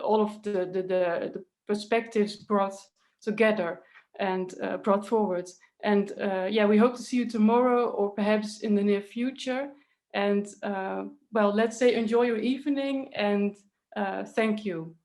all of the perspectives brought together and brought forward. And yeah, we hope to see you tomorrow, or perhaps in the near future. And well, let's say enjoy your evening, and thank you.